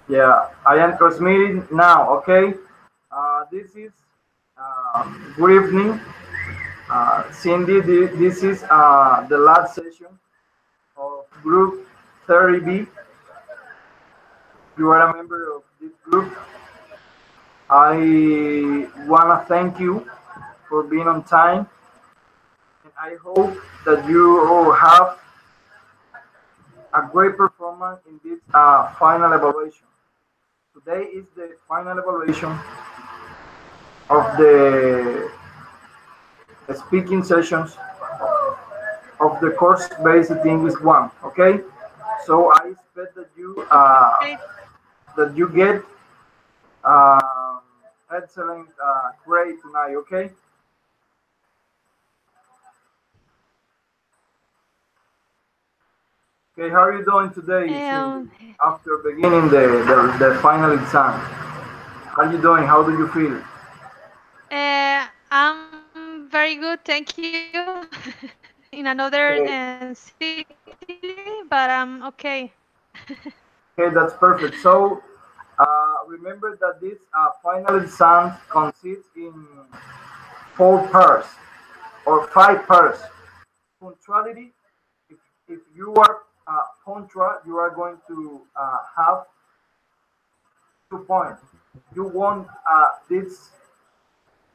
Yeah, I am transmitting now. Okay. This is good evening, Cindy. This is the last session of Group 30B. You are a member of this group. I wanna thank you for being on time, and I hope that you all have a great performance in this final evaluation. Today is the final evaluation of the speaking sessions of the course Basic English 1. Okay, so I expect Okay. that you get um, excellent grade tonight. Okay. Okay, how are you doing today, Cindy? Um, After beginning the final exam, how are you doing? How do you feel? I'm very good, thank you. In another Okay, city, but I'm okay. okay, that's perfect. So remember that this final exam consists in 4 parts or 5 parts. Punctuality. If you are punctual, you are going to have 2 points. You want these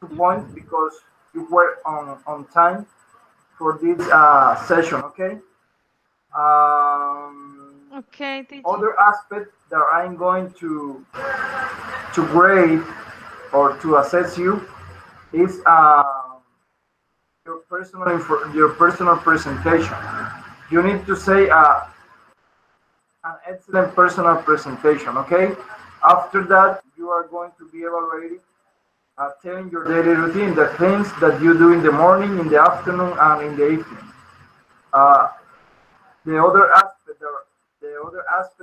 2 points because you were on time for this session. Okay. Um, Okay, teacher. Other aspect that I'm going to grade or to assess you is your personal presentation. You need to say an excellent personal presentation. Okay. After that, you are going to be evaluated telling your daily routine, the things that you do in the morning, in the afternoon, and in the evening. Uh, the other aspect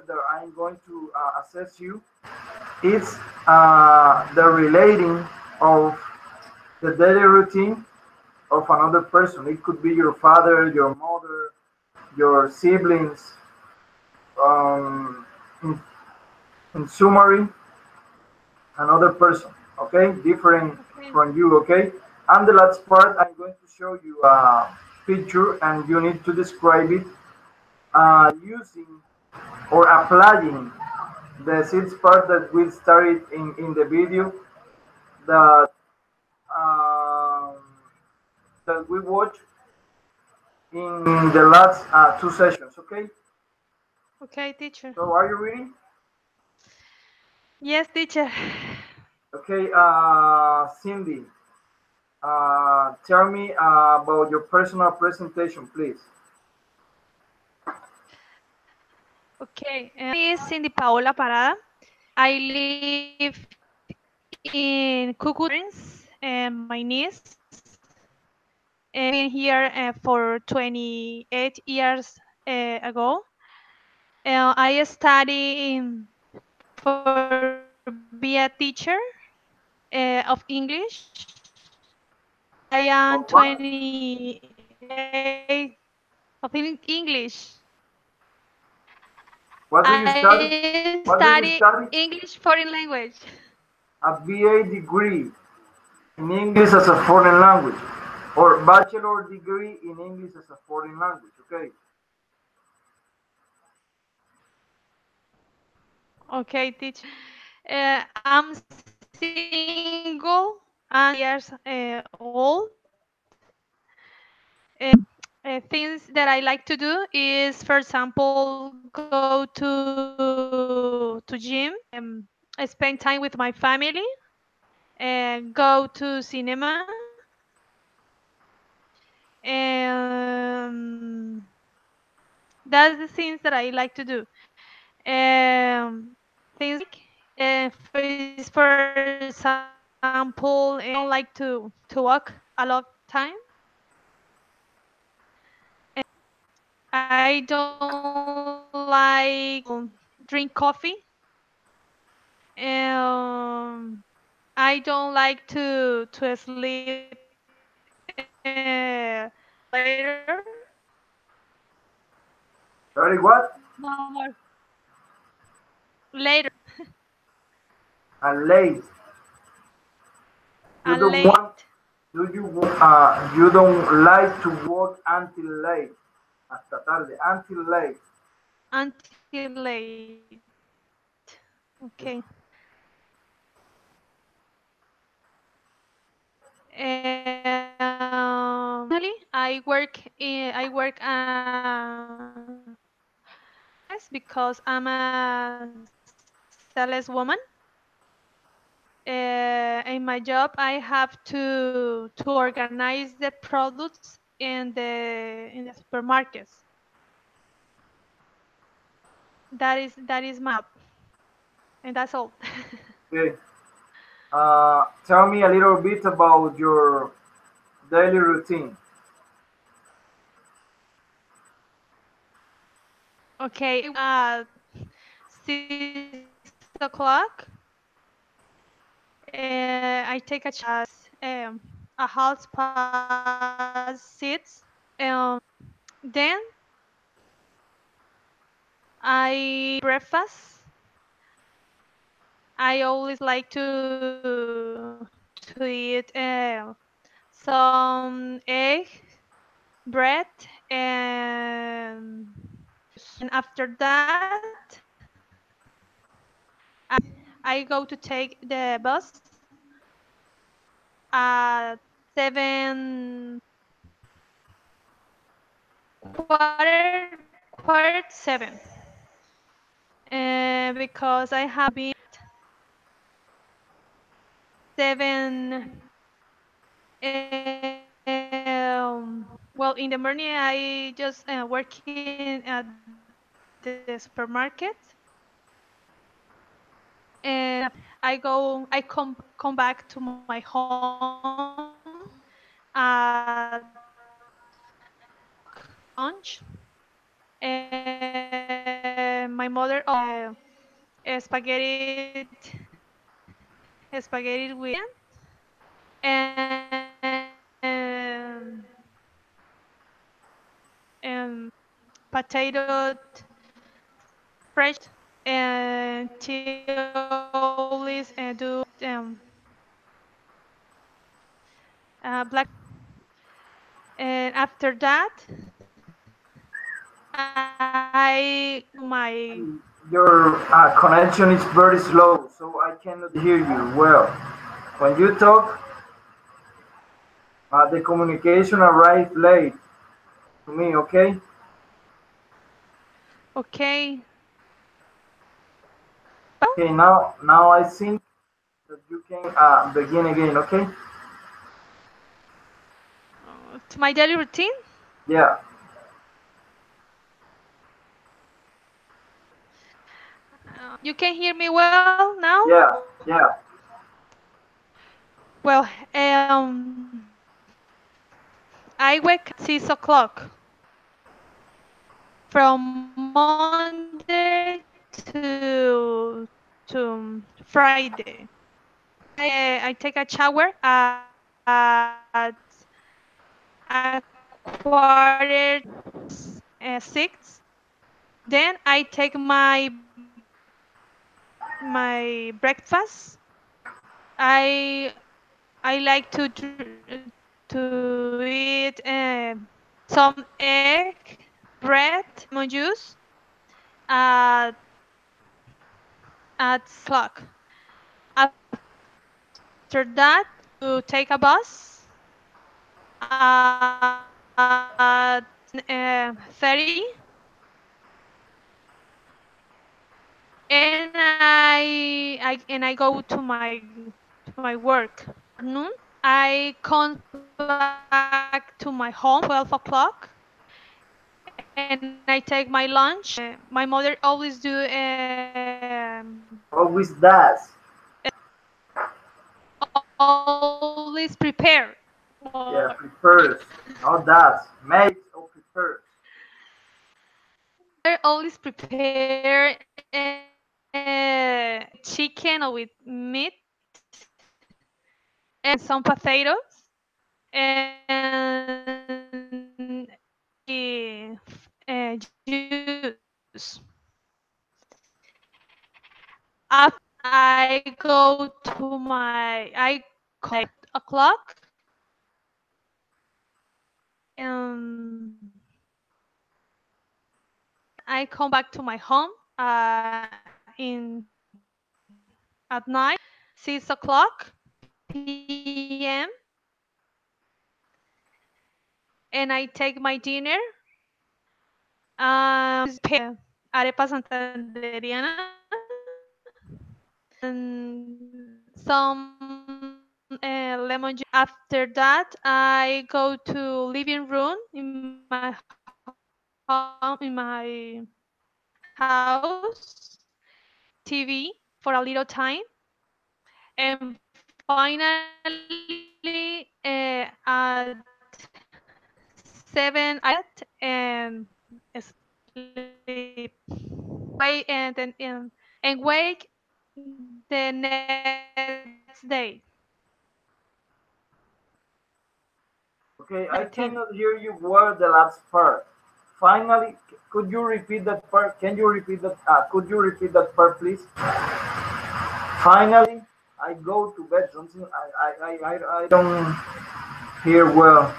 that I'm going to assess you is the relating of the daily routine of another person. It could be your father, your mother, your siblings. Um, in, in summary, another person. Okay, different Okay. from you. Okay, and the last part, I'm going to show you a picture, and you need to describe it using or applying the sixth part that we started in the video that um, that we watched in the last 2 sessions. Okay, Okay, teacher. so are you ready? Yes, teacher. Okay, Cindy, tell me about your personal presentation, please. Okay, my name is Cindy Paola Parada. I live in Cucuta Province, and my niece been here for 28 years ago. I study for be a teacher of English. I am Of what? 28 of English. What do you study? I What do study you study? English foreign language. A BA degree in English as a foreign language, or bachelor degree in English as a foreign language. Okay. Okay, teacher. I'm single and 30 years old. Things that I like to do is, for example, go to gym, spend time with my family, and go to cinema. Um, that's the things that I like to do. Things like for example, I don't like to walk a lot of time. I don't like drink coffee. Um, I don't like to sleep later. Very what? No more later, And late. You don't and want. late, You don't like to work until late. Hasta tarde. Until late. until late. Okay. Personally, I work because I'm a sales woman. In my job, I have to organize the products in the supermarkets. That is my job, and that's all. Okay. Tell me a little bit about your daily routine. Okay, I wake up at 6 o'clock. I take a shower at a half past 6. Then I make my breakfast. I always like to eat some egg, bread, and juice. And after that, I go to take the bus at 7, quarter 7, because I have to be at 7. Well, in the morning, I just working at the supermarket, and I come back to my home at 2 o'clock lunch. My mother always do spaghetti with and potato fresh, and she always do black pepper. And after that, I go to Your my connection is very slow, so I cannot hear you well. When you talk, the communication arrives late to me, okay? okay. Okay, Well, now I think that you can begin again, okay? to my daily routine. Yeah, You can hear me well yeah, now? yeah. Well, I wake at 6 o'clock from Monday to Friday. I take a shower at a quarter 6. Then I take my breakfast. I like to eat some egg, bread, lemon juice at at 6 o'clock. After that, to take a bus at 7:30, and I go to my work. Afternoon, I come back to my home 12 o'clock, and I take my lunch. My mother always do Always does. always prepare. Yeah, Or prefers, not does. Makes or prefers. my mother always prepare chicken with meat and some potatoes and juice. After that, I go to my 8 o'clock. I come back to my home in at night, 6 o'clock p.m. and I take my dinner. Arepas santanderianas and some lemon juice. After that, I go to living room in my home in my house, watch TV for a little time, and finally at 7 I go to bed and sleep. And wake the next day. Okay, I Routine. cannot hear you well the last part. Finally, could you repeat that part? Can you repeat that? Could you repeat that part, please? Finally, I go to bed. Something I don't hear well.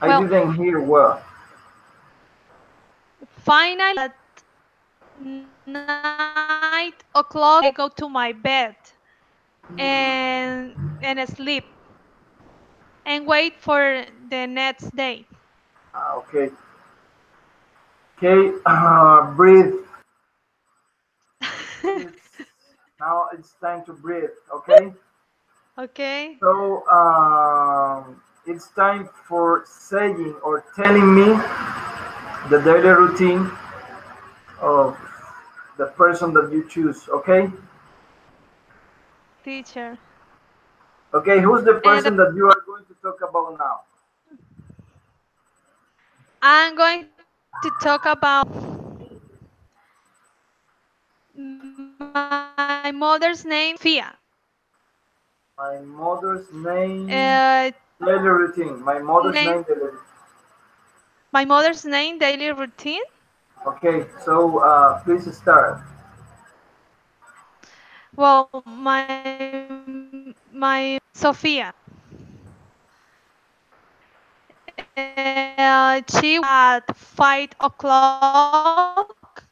I Well, didn't hear well. finally at 9 o'clock I go to my bed and sleep and wait for the next day. Okay, okay. Breathe. It's now it's time to breathe. Okay. Okay, So it's time for saying or telling me the daily routine of the person that you choose. Okay. teacher. Okay. Who's the And person that you are going to talk about now? I'm going to talk about my mother's name, Sophia. My mother's name. Daily routine. My mother's name. Name, Daily routine. my mother's name, daily routine. Okay. So please start. Well, my Sophia. She at 5 o'clock.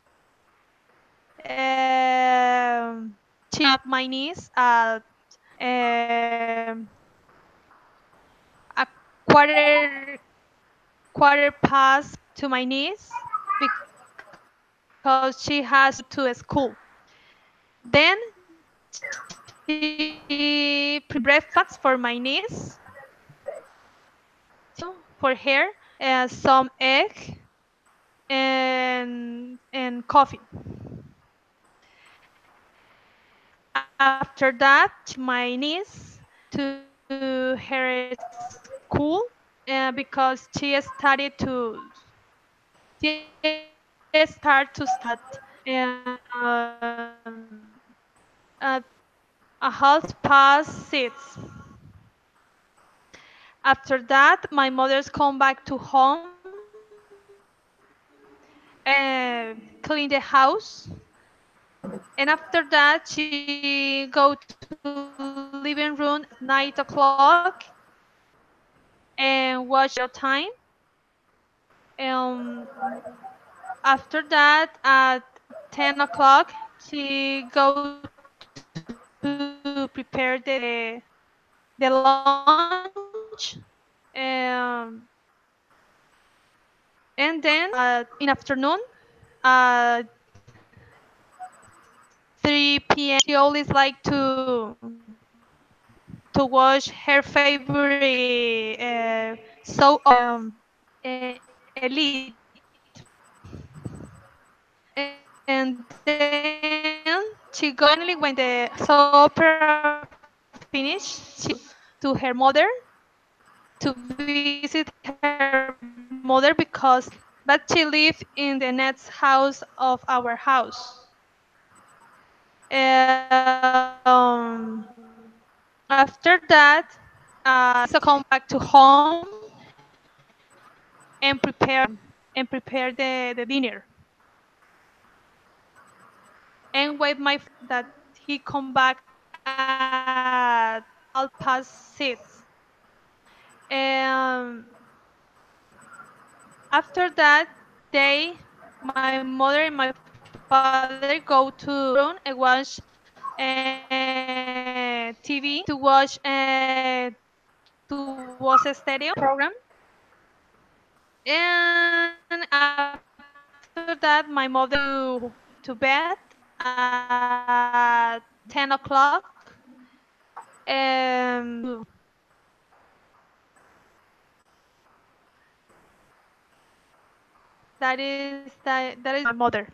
She up my niece at um, a quarter past to my niece because she has to go to school. Then she prepares breakfast for my niece, cereal for her, some egg and coffee. After that, my niece to her school because she start to school at 6:30. After that, my mother's come back to home, clean the house, and after that, she go to living room at 9 o'clock and watch a little time. Um, After that, at 10 o'clock, she go to prepare the lunch. Um, and then in afternoon, at 3 p.m., she always like to watch her favorite soap opera, Elite. And then she go finally when the soap opera finished, she go to her mother to visit her mother but she live in the next house of our house. Um, After that, come back to home and prepare the dinner and wait that he come back at 6:30. Um, After that day, my mother and my father go to room and watch TV to watch to watch a stereo program. And after that, my mother to bed at 10 o'clock. That is my mother.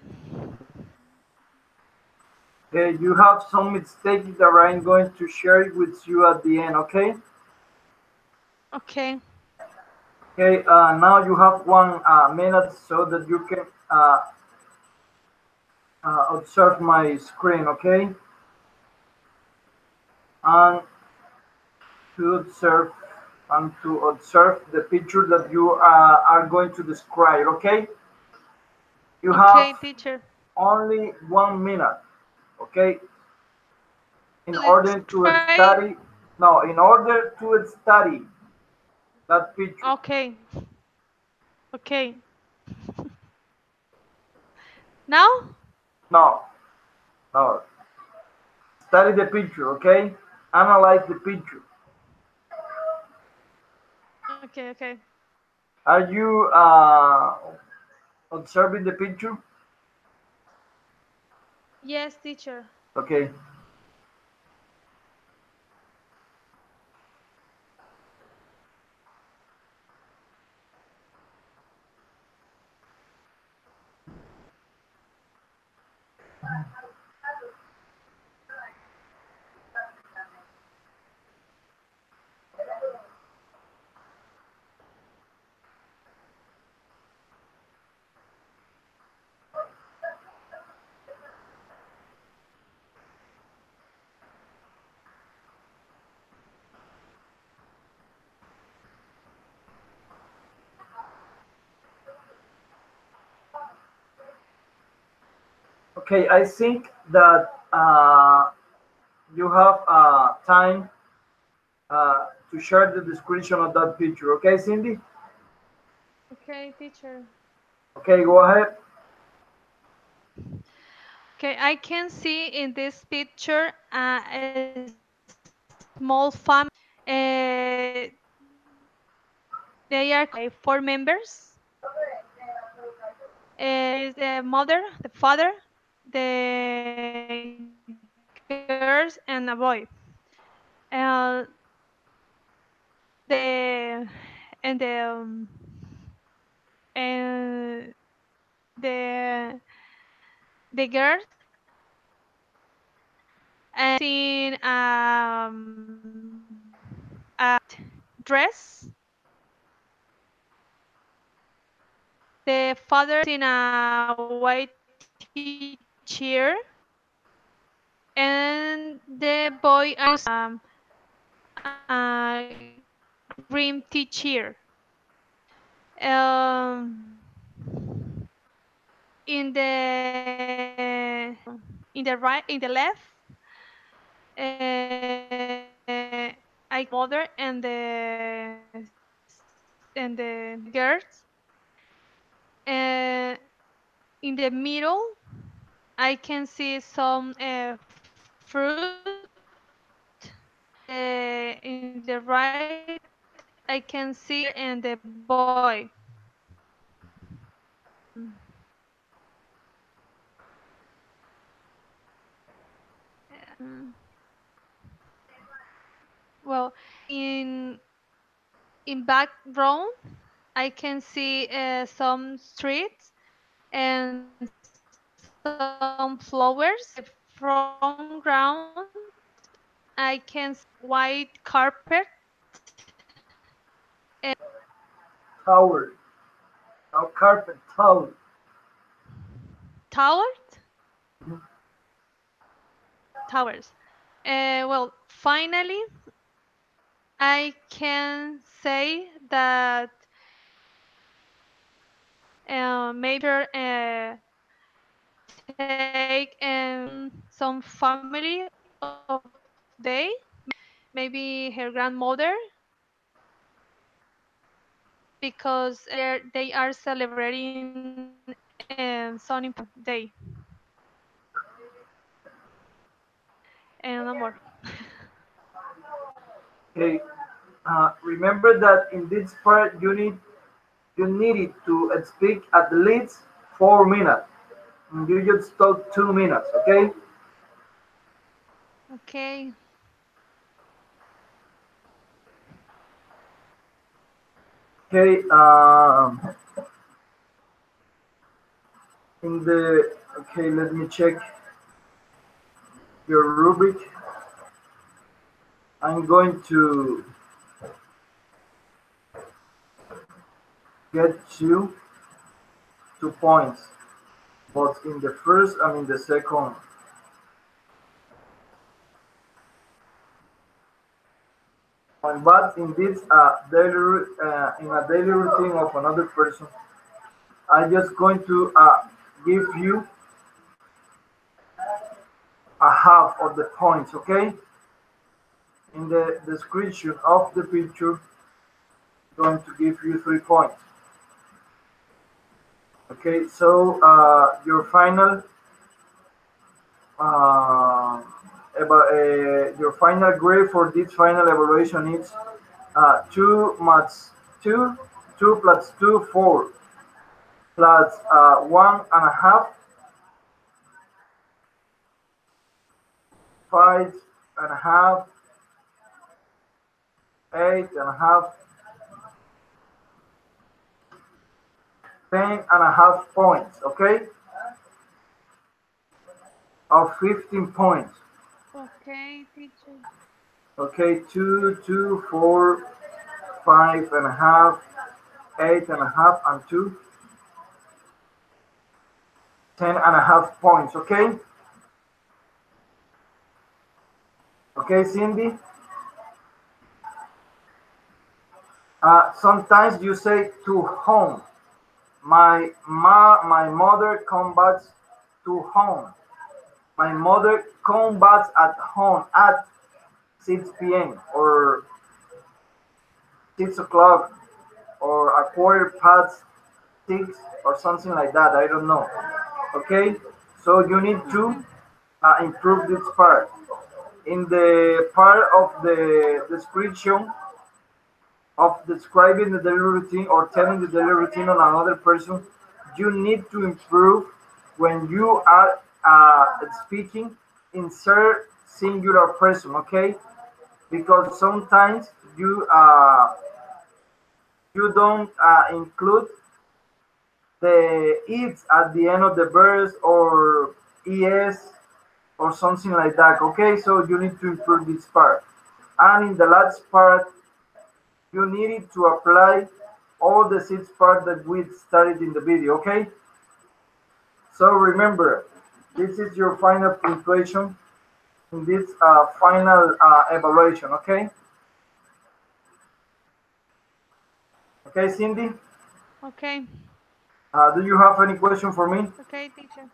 Okay, you have some mistakes that I'm going to share with you at the end, okay? Okay. Okay, now you have 1 minute so that you can observe my screen, okay? And to observe the picture that you are going to describe, okay? You have Okay, teacher. only 1 minute, okay? In Let's order to try. study, no, in order to study that picture. Okay. Okay. Now? No, no, study the picture, okay? Analyze the picture. Okay, okay. Are you observing the picture? Yes, teacher. Okay. Okay, I think that you have time to share the description of that picture. Okay, Cindy? Okay, teacher. Okay, go ahead. Okay, I can see in this picture a small family. They are 4 members. There is the mother, the father, the girls, and a boy. Uh, the and and the the girls in a dress. The father is in a white chair, and the boy is a green chair. Um, in the left, I mother and the girls. Uh, in the middle, I can see some fruit. In the right, I can see the mother and the boy. Um, well, in in background, I can see some streets and some flowers. In the front ground, I can see white carpet Tower. Now carpet tower. towers. Towers. Well, finally, I can say that maybe take some family of they, maybe her grandmother, because they are celebrating some important day. And no more. Okay. Remember that in this part you needed to speak at least 4 minutes. You just talk 2 minutes. Okay. Okay. Okay. In the okay, let me check your rubric. I'm going to get you 2 points, both in the first and in the second. But in this in a daily routine of another person, I'm just going to give you a half of the points. Okay. In the description of the picture, I'm going to give you 3 points. Okay. So your final uh, your final grade for this final evaluation is 2 maths 2, 2 plus 2, 4, plus 1.5, 5.5, 8.5, 10.5 points, okay, of 15 points. Okay, teacher. Okay, 2, 2, 4, 5.5, 8.5, and 2, 10.5 points, okay? Okay, Cindy? Sometimes you say to home. My mother comes back to home. My mother comes back at home at 6 p.m. or 6 o'clock or a quarter past 6 or something like that. I don't know. Okay, so you need to Okay. improve this part. In the part of the description of describing the daily routine or telling the daily routine on another person, you need to improve when you are speaking, insert singular person, okay? Because sometimes you don't include the it's at the end of the verse or es or something like that. Okay, so you need to improve this part. And in the last part, you needed to apply all the 6 parts that we started in the video. Okay, so remember, this is your final punctuation in this final evaluation. Okay, okay, Cindy. Okay. Do you have any question for me? Okay, teacher.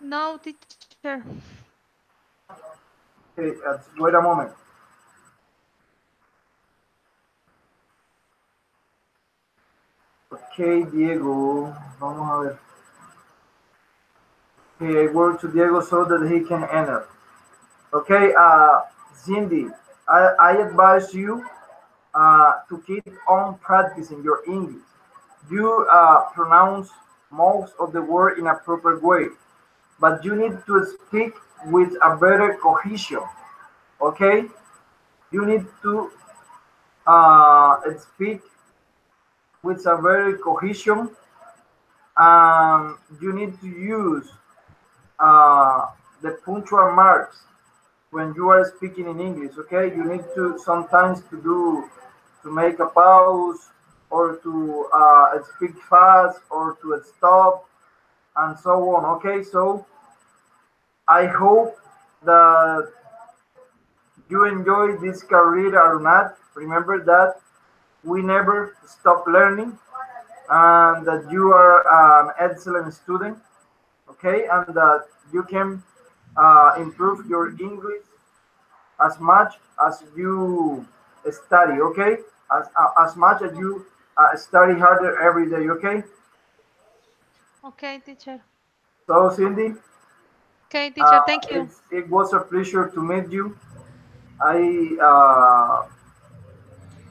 No, teacher. Okay, wait a moment. Ok, Diego, vamos a ver. Okay, I work to Diego so that he can enter. Okay, Cindy, I advise you to keep on practicing your English. You pronounce most of the word in a proper way, but you need to speak with a better cohesion. Okay, you need to speak with a better cohesion, and you need to use the punctual marks when you are speaking in English. Okay, you need to sometimes to make a pause or to speak fast or to stop and so on. Okay, so I hope that you enjoy this career or not. Remember that we never stop learning and that you are an excellent student. okay, and that you can improve your English as much as you study, okay? As much as you study harder every day, okay? Okay, teacher. So, Cindy, Okay, teacher, thank you. it was a pleasure to meet you. I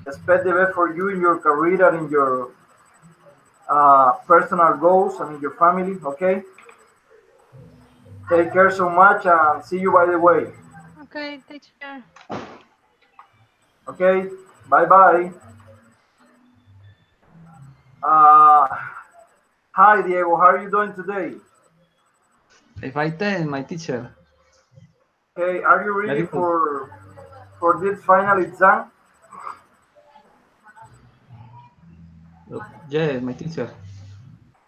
expect the best for you in your career and in your personal goals and in your family, okay? Take care so much and see you by the way. Okay, teacher. Okay, bye bye. Uh, Hi Diego, how are you doing today? If I tell my teacher, Okay, are you ready very good. for this final exam? Yes, my teacher.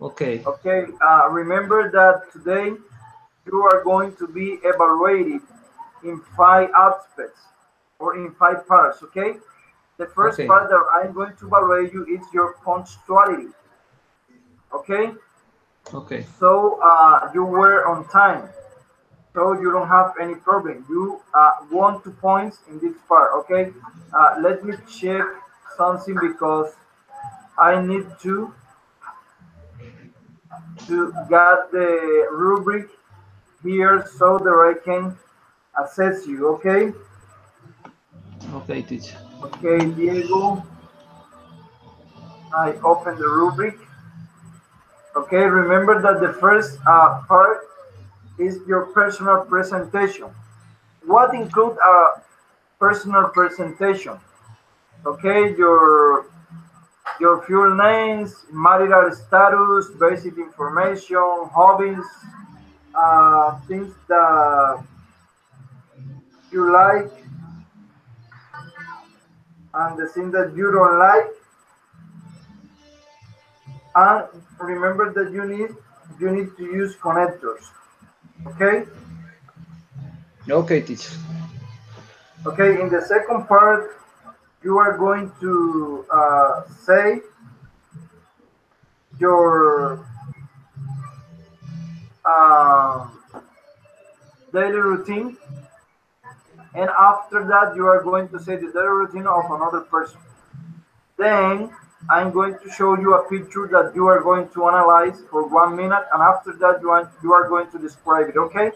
Okay, Okay, remember that today you are going to be evaluated in five aspects or in five parts. Okay, the first okay, part that I'm going to evaluate you is your punctuality. Okay, okay, so you were on time, so you don't have any problem. You won 2 points in this part. Okay, let me check something because I need to get the rubric here so that I can assess you. Okay, okay, teacher. okay, Diego. I open the rubric. Okay, remember that the first part is your personal presentation. What include a personal presentation? Okay, your full names, marital status, basic information, hobbies, things that you like, and the things that you don't like. And remember that you need to use connectors. Okay. Okay, teacher. Okay. In the second part, you are going to say your um, daily routine, and after that, you are going to say the daily routine of another person. Then I'm going to show you a picture that you are going to analyze for 1 minute, and after that, you are going to describe it. Okay.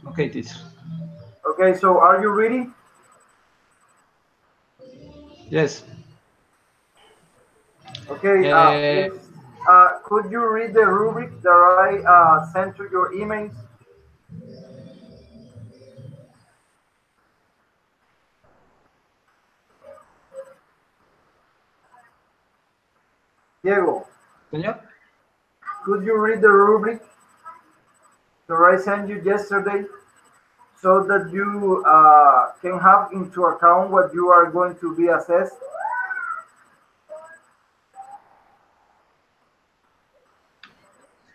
Okay, teacher. Okay. So are you ready? Yes. Okay, Uh, please, could you read the rubric that I sent to your emails? Diego, Señor. could you read the rubric that I sent you yesterday so that you can have into account what you are going to be assessed?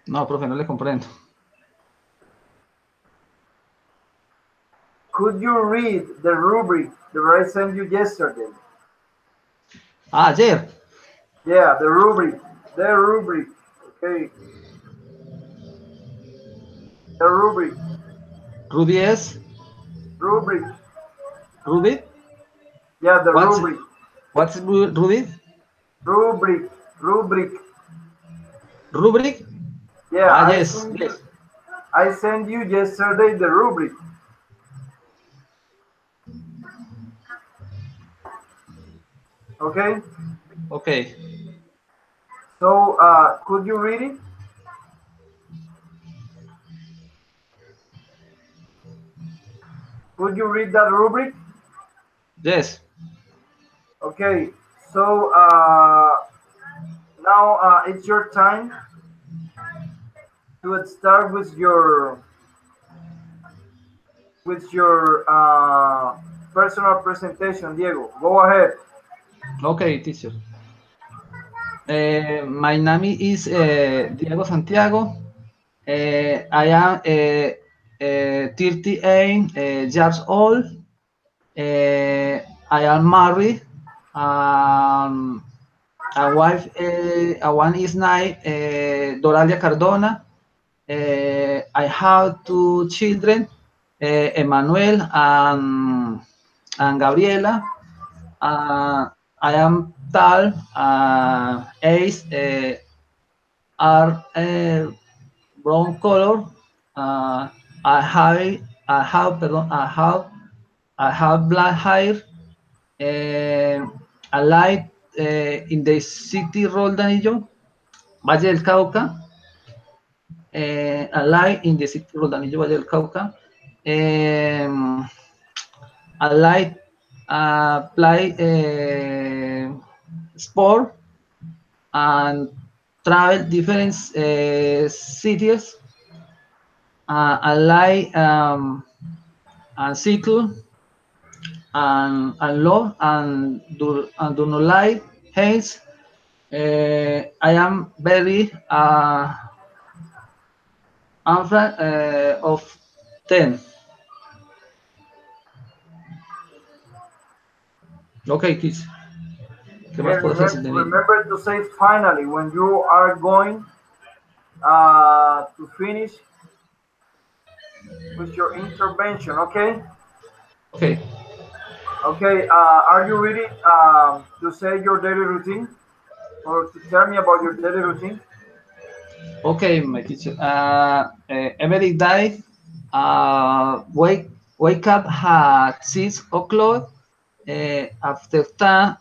No, profe, no le comprendo. Could you read the rubric that I sent you yesterday? Ah, ayer. Yeah, the rubric. The rubric. Okay, the rubric. Ruby es. Rubric. Ruby. Yeah, the What's rubric. Ruby? Rubric. Rubric. Rubric? Yeah, Ah, I yes, sent you. yes. I sent you yesterday the rubric. Okay. Okay. So could you read it? Could you read that rubric? Yes. Okay. So now it's your time to start with your personal presentation, Diego. Go ahead. Okay, teacher. My name is Diego Santiago. I am 38 years old. I am married. Um, a wife, a one is nine, Doralia Cardona. I have two children, Emmanuel and Gabriela. I am tall, eyes are brown color. Uh, I have, I have black hair. I live in the city Roldanillo, Valle del Cauca. I live in the city Roldanillo, Valle del Cauca. I like play sport and travel different cities. I like and cycle and love and do not like hate. I am very afraid of 10. Okay, kids. ¿Qué Okay, más puedes decir de mí? remember to say finally when you are going to finish with your intervention. Okay. Okay. Okay. Are you ready to say your daily routine or to tell me about your daily routine? Okay, my teacher. Every day, wake up at 6 o'clock. After that,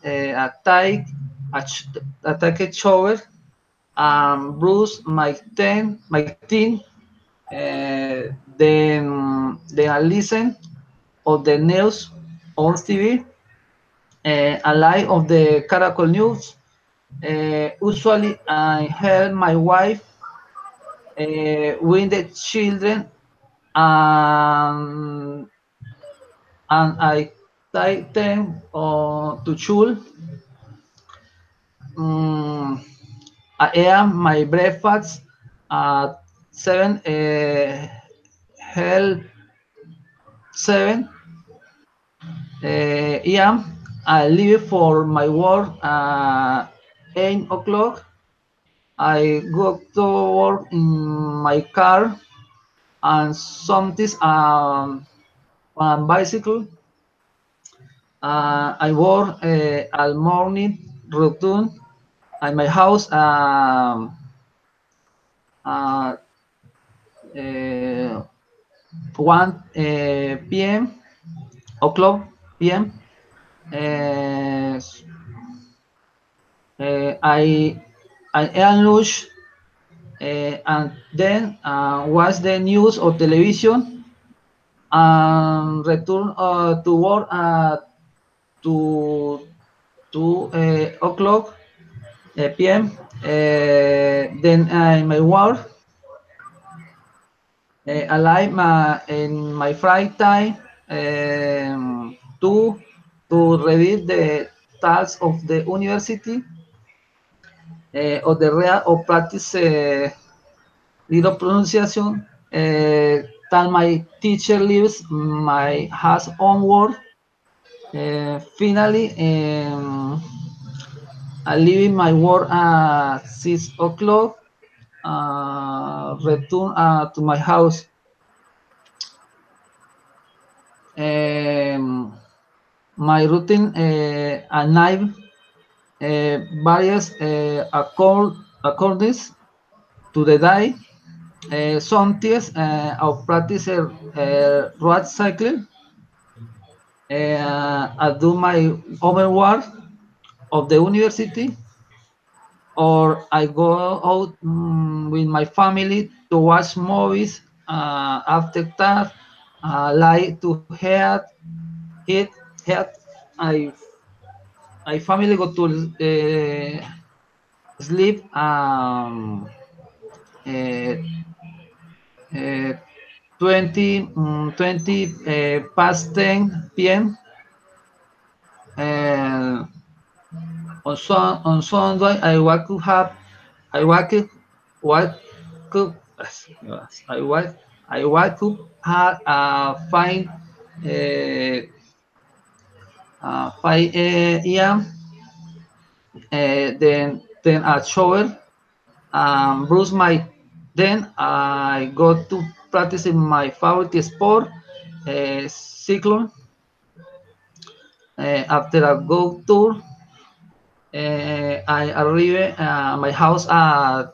I take a shower and brush my teeth. Then I listen of the news on TV. A live of the Caracol News. Usually, I help my wife with the children, and I take them to school. Um, I am my breakfast at 7 a.m. I leave for my work at 8 o'clock. I go to work in my car and sometimes on bicycle. I work at morning routine at my house uh, uh, 1 p.m. o'clock p.m. Uh, I eat lunch and then watch the news or television and return to work at 2 o'clock p.m. Then I may work. I like in my free time to read the tasks of the university or the real or practice little pronunciation. That my teacher leaves my has homework. Finally, I leave my work at 6 o'clock. Return to my house. My routine at night varies according to the day. Some days I'll practice road cycling. I do my homework of the university, or I go out with my family to watch movies. After that, I like to eat, head. I family go to sleep uh, uh, 20 past 10 p.m. Uh, on Sunday, I wake wake up, I wake I wake up at five 5 a.m. Then I shower, brush my. Then I go practicing my favorite sport, cycling. After a go tour, I arrive at my house at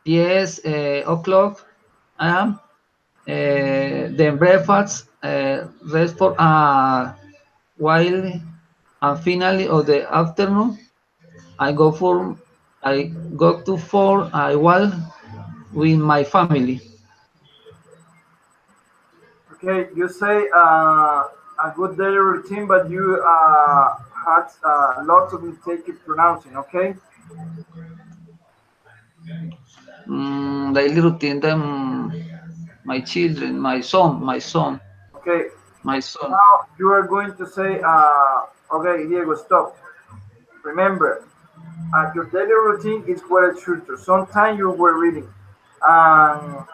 10 o'clock a.m. Then breakfast, rest for a while, and finally of the afternoon, I go for I go to for a while with my family. Okay, you say a good daily routine, but you had lots of mistake in pronouncing. Okay, Daily routine, them, my children, my son, okay. my son. Now you are going to say, okay, Diego, stop. Remember, your daily routine is what it should do. Sometimes you were reading, and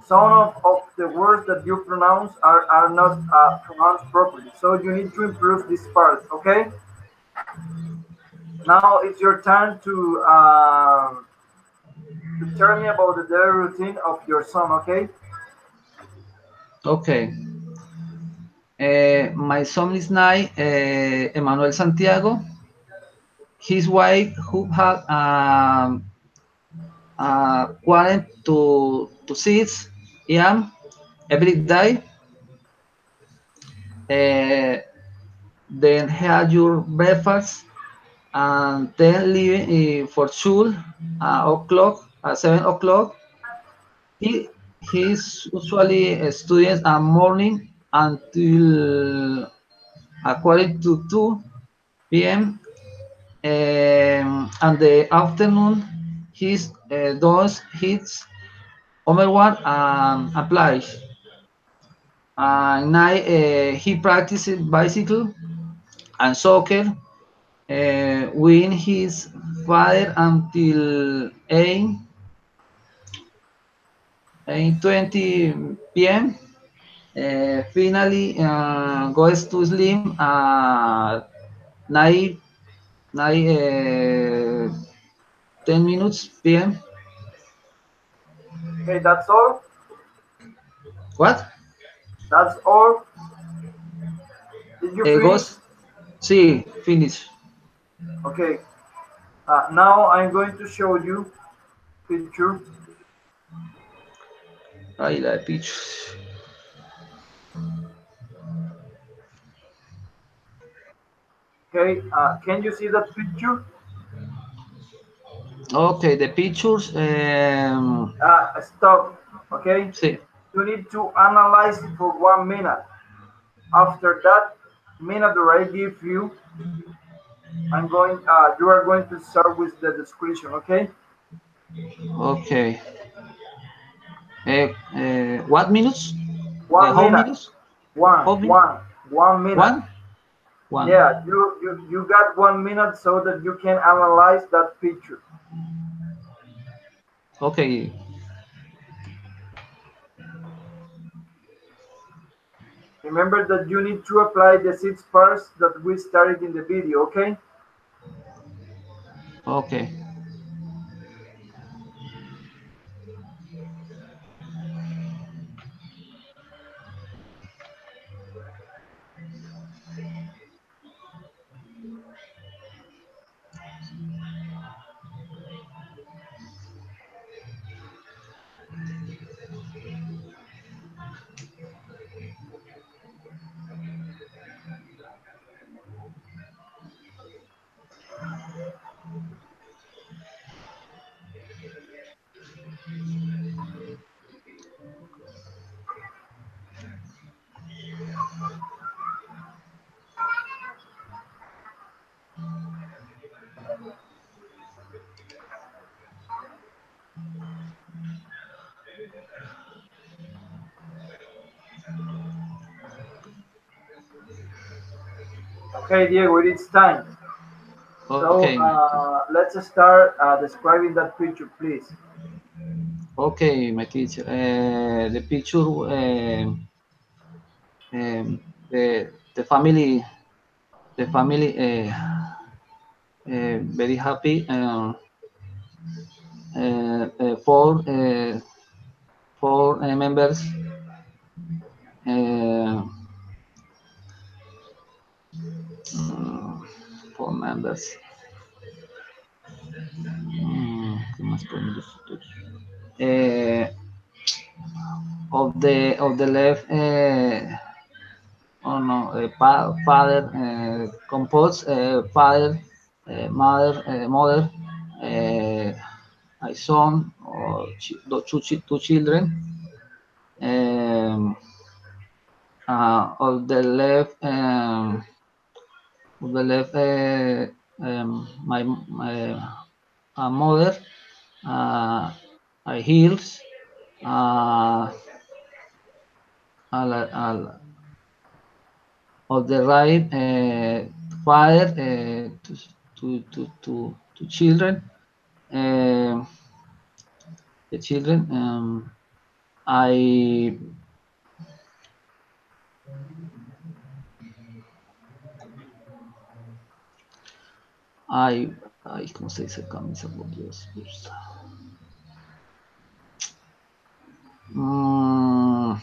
some of the words that you pronounce are not pronounced properly. So you need to improve this part. Okay. Now it's your turn to tell me about the daily routine of your son. Okay. Okay. My son is nine, Emmanuel Santiago. His wife who had quarter to 6 a.m. every day. Uh, then have your breakfast and then leave for school o'clock 7 o'clock. He he's usually students at morning until according to 2 p.m. And the afternoon he's does his homework and applies. Night he practices bicycle and soccer with his father until 8:20 p.m. Finally goes to sleep at 9, 10 minutes p.m. Okay, that's all. What? That's all. Did you finish? Goes, see, finish. Okay. Now I'm going to show you picture. I like pictures. Okay. Can you see that picture? Okay, the pictures. Stop. Okay. See, You need to analyze it for 1 minute. After that minute that I give you, I'm going. You are going to start with the description. Okay. okay. What minutes? One How minute. minutes? One. How minutes? One. 1 minute. One? One. Yeah. You got 1 minute so that you can analyze that picture. Okay. Remember that you need to apply the 6 parts that we started in the video. Okay. Okay. Okay, Diego, it is time. So Okay, my teacher. let's start describing that picture, please. Okay, my teacher. The picture. Um, the family. The family. Very happy. For members. Uh, 4 members. ¿Qué más podemos decir? Of the left, oh no, father, compose, father, mother, uh, my son or two children. Um, of the left, my mother, uh, heels, uh, of the right, father, to children, uh, the children. I ¿cómo se dice camisa? Por Dios. Mm,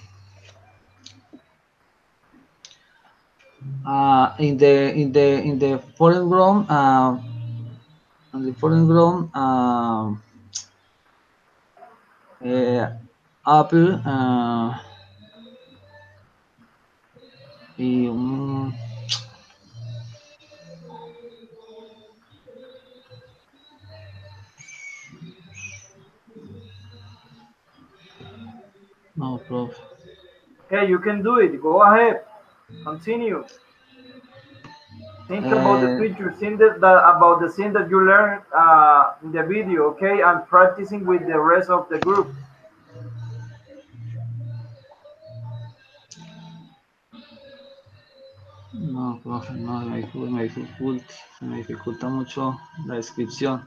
in the foreign ground, uh, apple, y no, prof. Okay, you can do it. Go ahead. Continue. Think about the Uh, picture, think about the scene that you learned in the video, okay, and practicing with the rest of the group. no, profe, no, me dificulta mucho la descripción.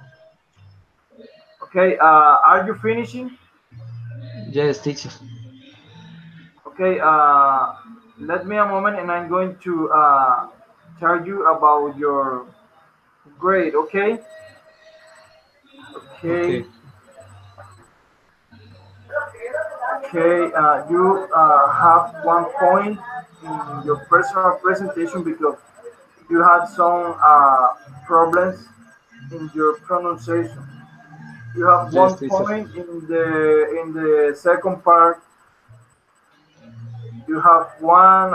Okay, are you finishing? Yes, teacher. Okay, let me a moment, and I'm going to tell you about your grade. Okay, okay, Okay, okay. You have 1 point in your personal presentation because you had some problems in your pronunciation. You have yes, one teacher. point in the second part. You have one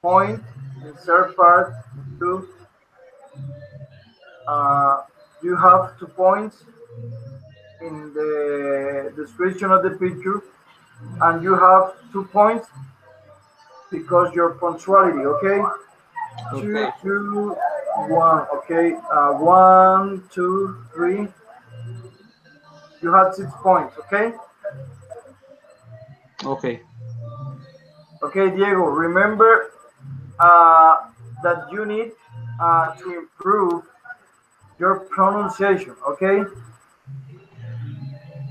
point in third part too. Uh, you have 2 points in the description of the picture, and you have 2 points because your punctuality. Okay, two, Okay, two, one. Okay, 1, 2, 3. You had 6 points. Okay. okay, Okay, Diego. Remember uh, that you need to improve your pronunciation. Okay,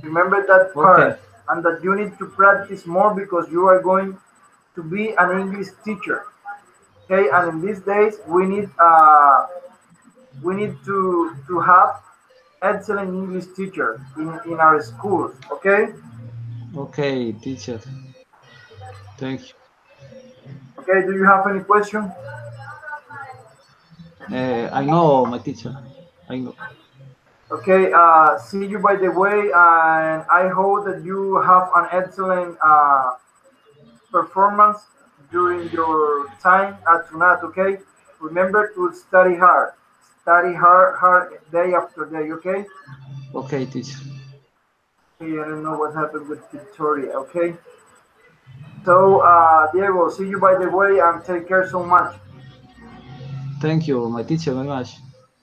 remember that okay, part, and that you need to practice more because you are going to be an English teacher. Okay, and in these days we need to have excellent English teacher in our schools. Okay. okay, teacher. Thank you. Okay. Do you have any question? I know, my teacher. I know. Okay. See you by the way, and I hope that you have an excellent performance during your time at Tunat, okay? Remember to study hard. Study hard, hard day after day, okay? Okay, teacher. Okay, I don't know what happened with Victoria, okay? So, Diego, see you by the way and take care so much. Thank you, my teacher, very much.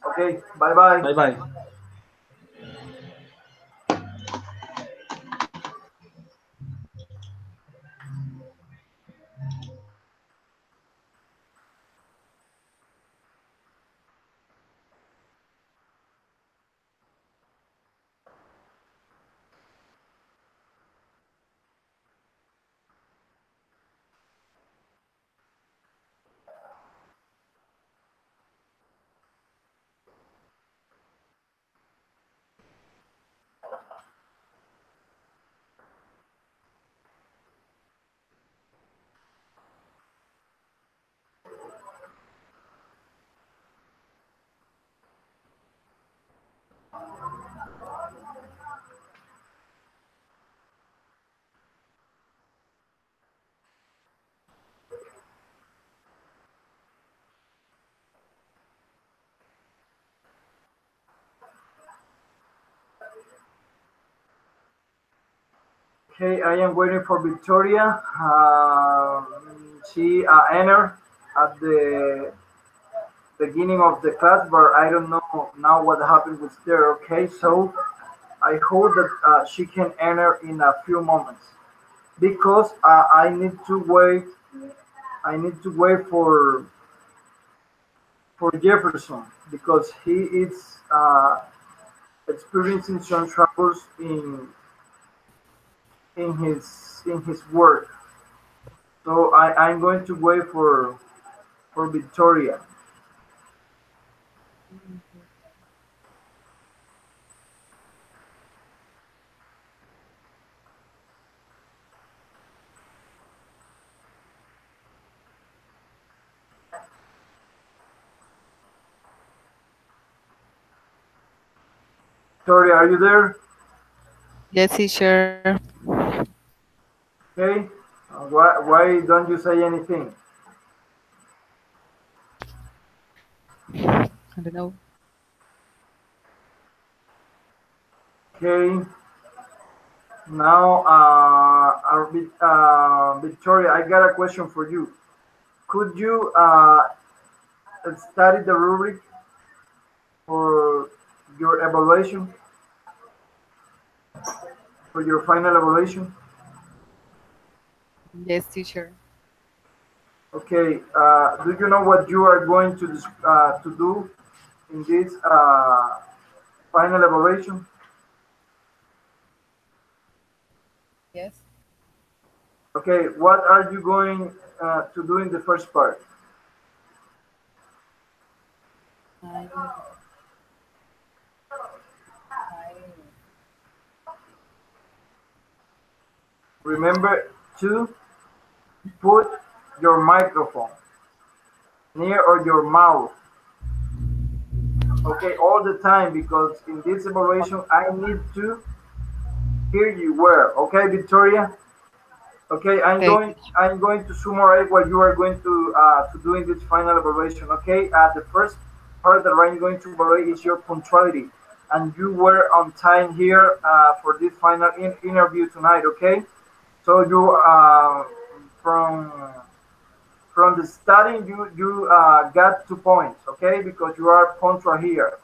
Okay, bye bye. Bye bye. Okay, I am waiting for Victoria. She entered at the beginning of the class, but I don't know now what happened with her. Okay, so I hope that she can enter in a few moments because I need to wait. I need to wait for Jefferson because he is experiencing some troubles in his work. So I'm going to wait for Victoria. Victoria, are you there? Yes, teacher. Okay. Why don't you say anything? I don't know. Okay. Now, Victoria, I got a question for you. Could you study the rubric for your evaluation, for your final evaluation? Yes, teacher. Okay. Do you know what you are going to do in this final evaluation? Yes. Okay. What are you going to do in the first part? I, I, Remember to put your microphone near or your mouth. Okay, all the time because in this evaluation I need to hear you well. Okay, Victoria. Okay, okay, teacher. I'm going to summarize what you are going to do in this final evaluation. Okay, the first part that I'm going to evaluate is your punctuality, and you were on time here for this final interview tonight. Okay, so you from from the starting you got 2 points. Okay, because you are punctual here.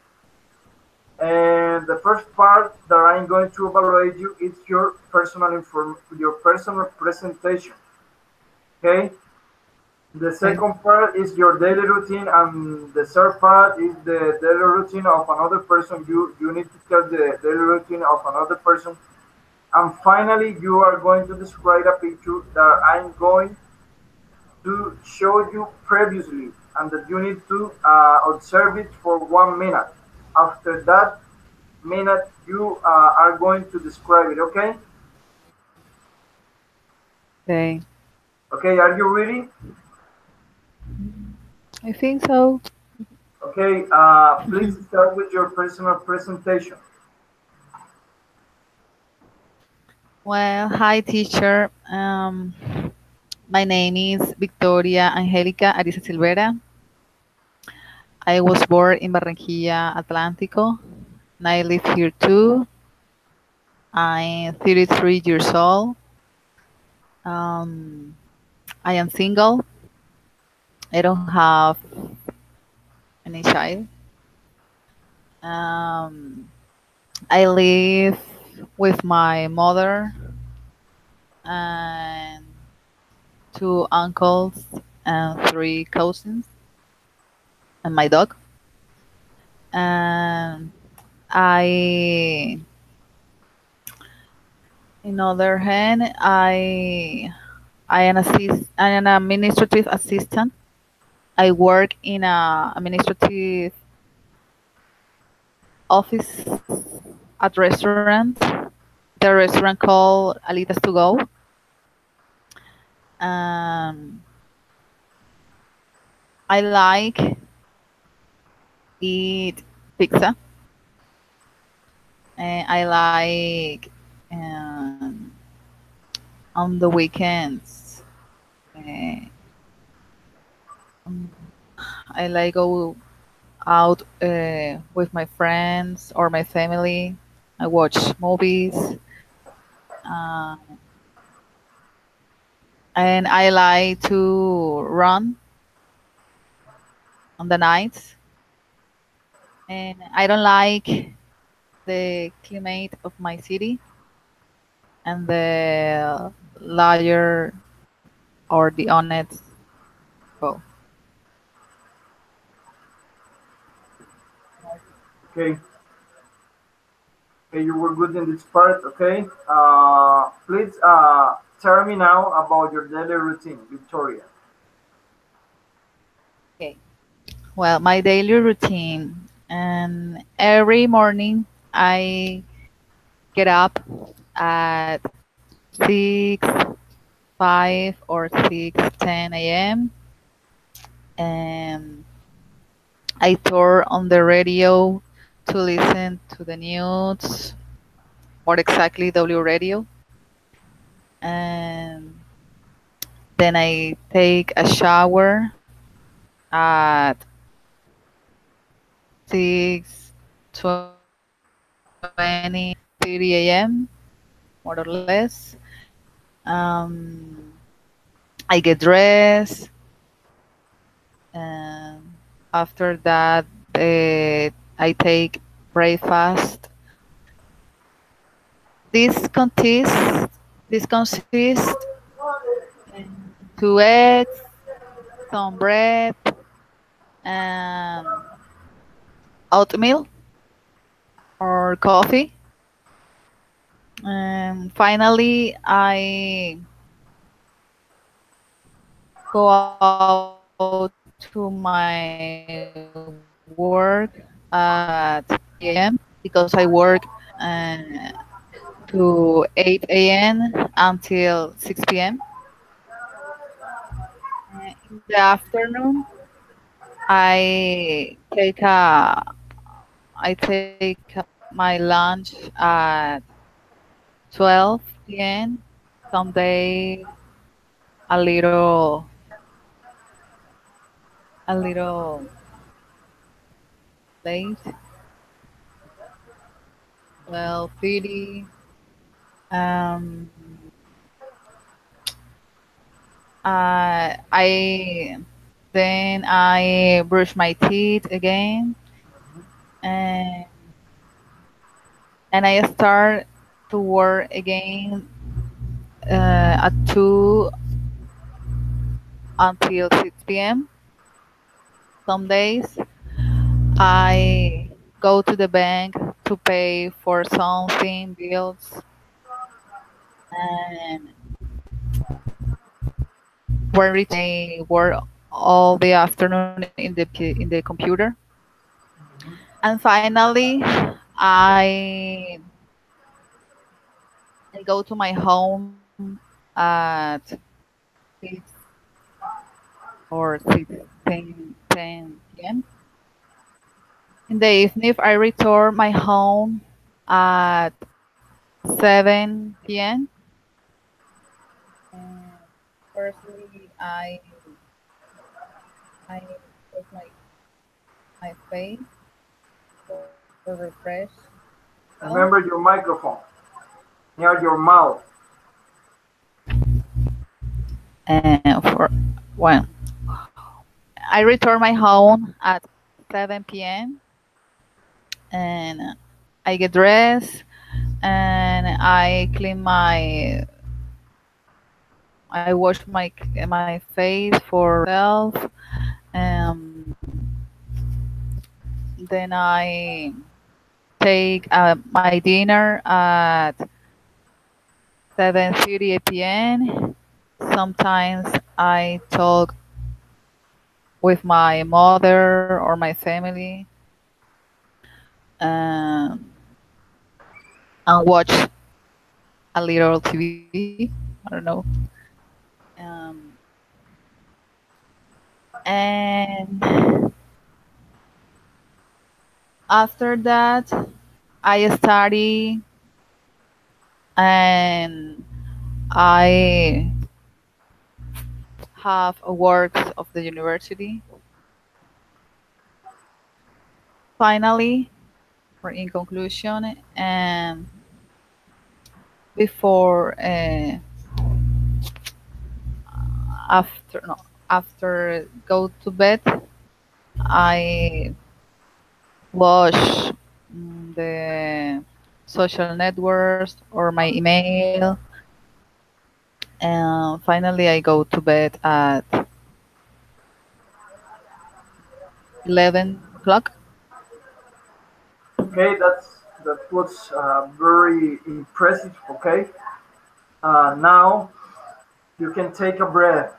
And the first part that I'm going to evaluate you is your personal presentation. Okay. The Okay. second part is your daily routine, and the third part is the daily routine of another person. You need to tell the daily routine of another person. And finally, you are going to describe a picture that I'm going to show you previously, and that you need to observe it for 1 minute. After that minute, you are going to describe it. Okay? Okay. Okay, are you ready? I think so. Okay, please start with your personal presentation. Well, hi, teacher. My name is Victoria Angélica Ariza Silvera. I was born in Barranquilla, Atlántico, and I live here too. I'm 33 years old. Um, I am single. I don't have any child. Um, I live with my mother and two uncles and three cousins and my dog. And I, in other hand, I am I am an administrative assistant. I work in a administrative office at restaurant. The restaurant called Alitas to Go. Um, I like eat pizza. And I like on the weekends. Uh, um, I like go out with my friends or my family. I watch movies. Uh, and I like to run on the nights. And I don't like the climate of my city and the liar or the honest people. Okay. Okay, you were good in this part. Okay. Please tell me now about your daily routine, Victoria. Okay. Well, my daily routine, and every morning I get up at 6, 5 or 6:10 a.m. and I turn on the radio to listen to the news, more exactly W radio, and then I take a shower at 6:20, 30 a.m. more or less. I get dressed, and after that, I take breakfast. This consists this consists two eggs, some bread, and oatmeal or coffee. And finally, I go out to my work at 7 a.m. because I work uh, to 8 a.m. until 6 p.m. In the afternoon, I take a I take my lunch at 12 p.m. Some days a little late, 12:30. Um, I then I brush my teeth again, and I start to work again at 2 until 6 p.m. Some days I go to the bank to pay for something bills, and when return I work all the afternoon in the computer. And finally, I I go to my home at 6 or 6:10 p.m. In the evening, I return my home at 7 p.m. And firstly, I wash my face for refresh. Well, Remember your microphone near your mouth. and for well, I return my home at 7 p.m. and I get dressed and I clean I wash my face for myself. Um, then I take my dinner at 7:30 p.m. Sometimes I talk with my mother or my family, um, and watch a little TV. I don't know. Um, and after that, I study and I have works of the university. Finally, or in conclusion, before after no after go to bed, I watch the social networks or my email, and finally I go to bed at 11 o'clock. Okay, that was very impressive. Okay, now you can take a breath.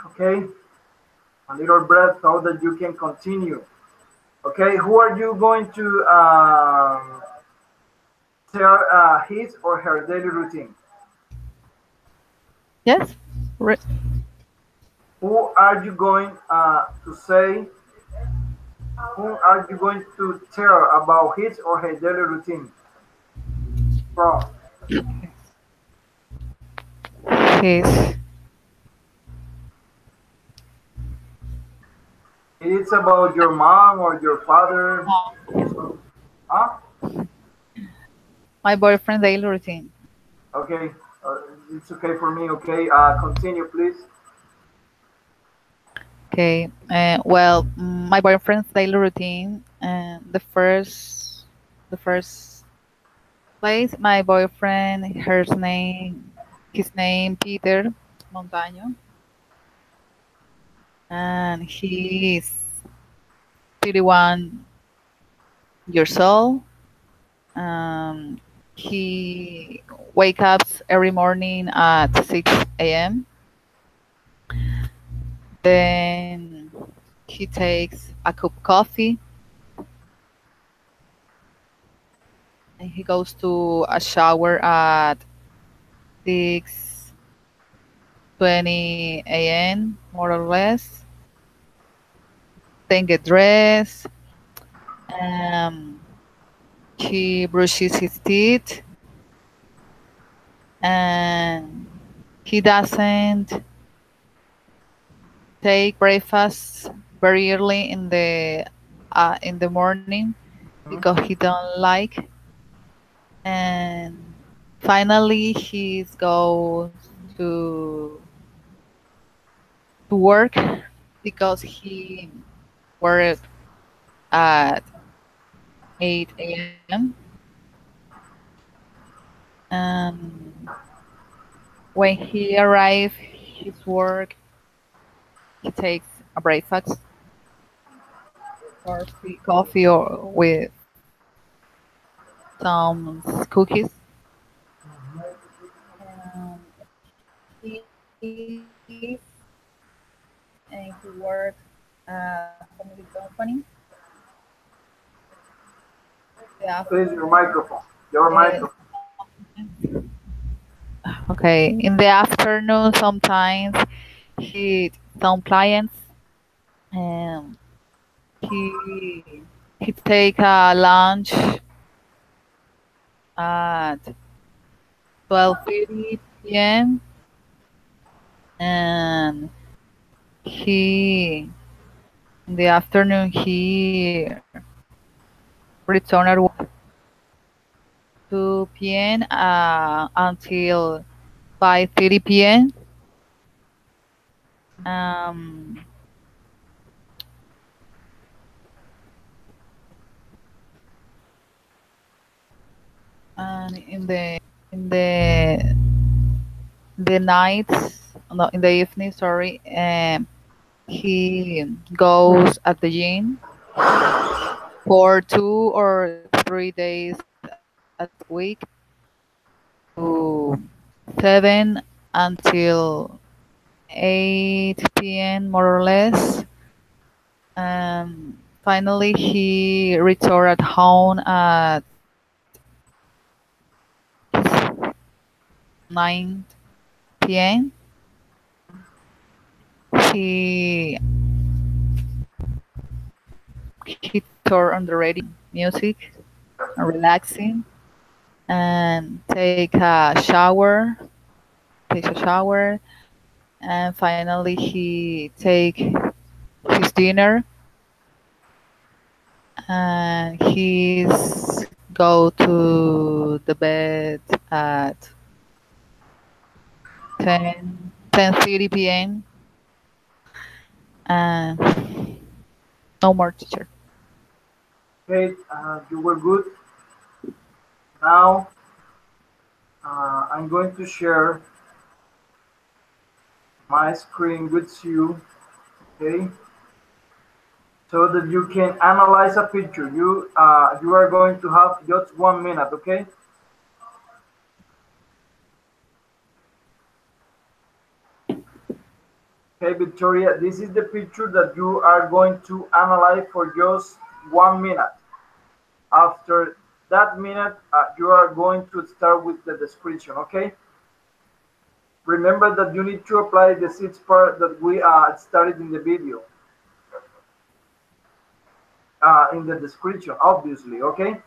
Okay, a little breath so that you can continue. Okay, who are you going to tell his or her daily routine? Yes. Re- Who are you going to say? Who are you going to tell about his or her daily routine from? his It's about your mom or your father. So, huh? my boyfriend daily routine. Okay, uh, it's okay for me. Okay, continue, please. Okay. Well, my boyfriend's daily routine. The first place, my boyfriend, his name Peter Montaño, and he's 31 years old. Um, he wakes up every morning at 6 a.m. Then he takes a cup of coffee and he goes to a shower at 6:20 a.m. more or less. Then get dressed. Um, he brushes his teeth and he doesn't take breakfast very early in the morning Mhm. because he don't like. And finally, he goes to work because he worked at 8 a.m. And when he arrives his work, he takes a breakfast, coffee or with some cookies. Um, he he works at a family company. The Please, your afternoon, microphone. Your uh, microphone. okay, in the afternoon sometimes he some clients, and he take a lunch at 12:30 p.m. and he in the afternoon he return at 2 p.m. Until 5:30 p.m. Um, and in the nights, no, in the evening, sorry, he goes at the gym for 2 or 3 days a week to 7 until 8 p.m. more or less. Finally, he returned at home at 9 p.m. He he turned on the radio, music, and relaxing, and takes a shower, and finally he take his dinner, and he's go to the bed at 10:30 p.m. and no more teacher. Okay, you were good. Now I'm going to share my screen with you, okay, so that you can analyze a picture. You are going to have just 1 minute, okay? Okay, Victoria, this is the picture that you are going to analyze for just 1 minute. After that minute, you are going to start with the description, okay? Remember that you need to apply the sixth part that we started in the video, in the description, obviously, okay?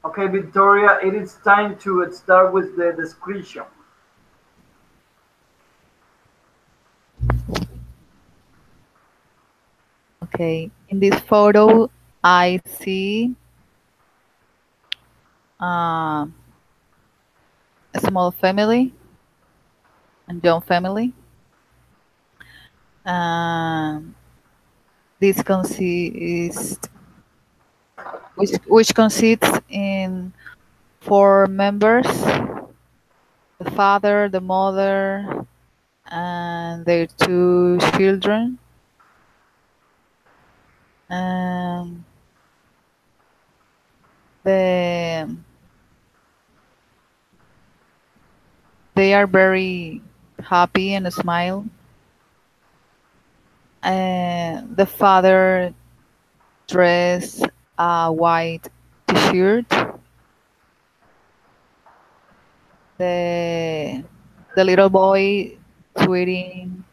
Okay, Victoria, it is time to start with the description. Okay, in this photo, I see uh, a small family and young family. Um, this consists which consists in four members: the father, the mother, and their two children. Um, the they are very happy and smile. The father dress a white t-shirt. The the little boy is wearing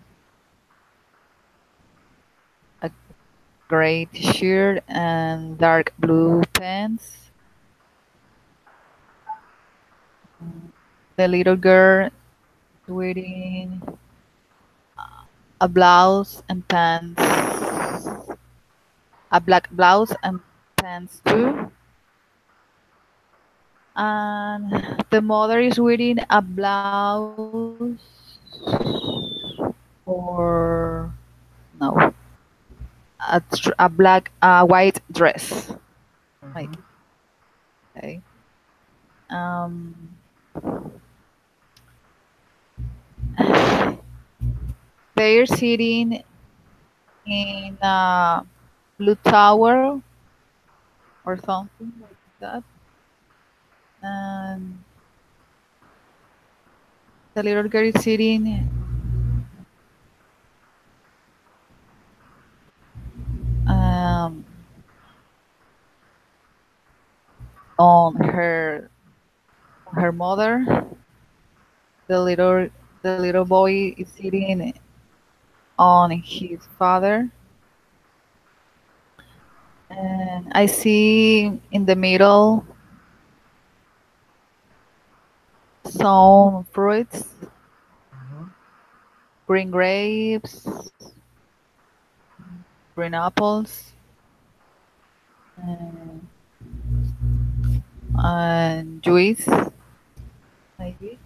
a gray t-shirt and dark blue pants. The little girl is wearing a blouse and pants, a black blouse and pants too. And the mother is wearing a blouse or no, a black, white dress. Like, Mhm. okay. Um, they're sitting in a blue tower or something like that. And the little girl is sitting um, on her mother. The little boy is sitting on his father. And I see in the middle some fruits, Mhm. green grapes, green apples, and, and juice, maybe.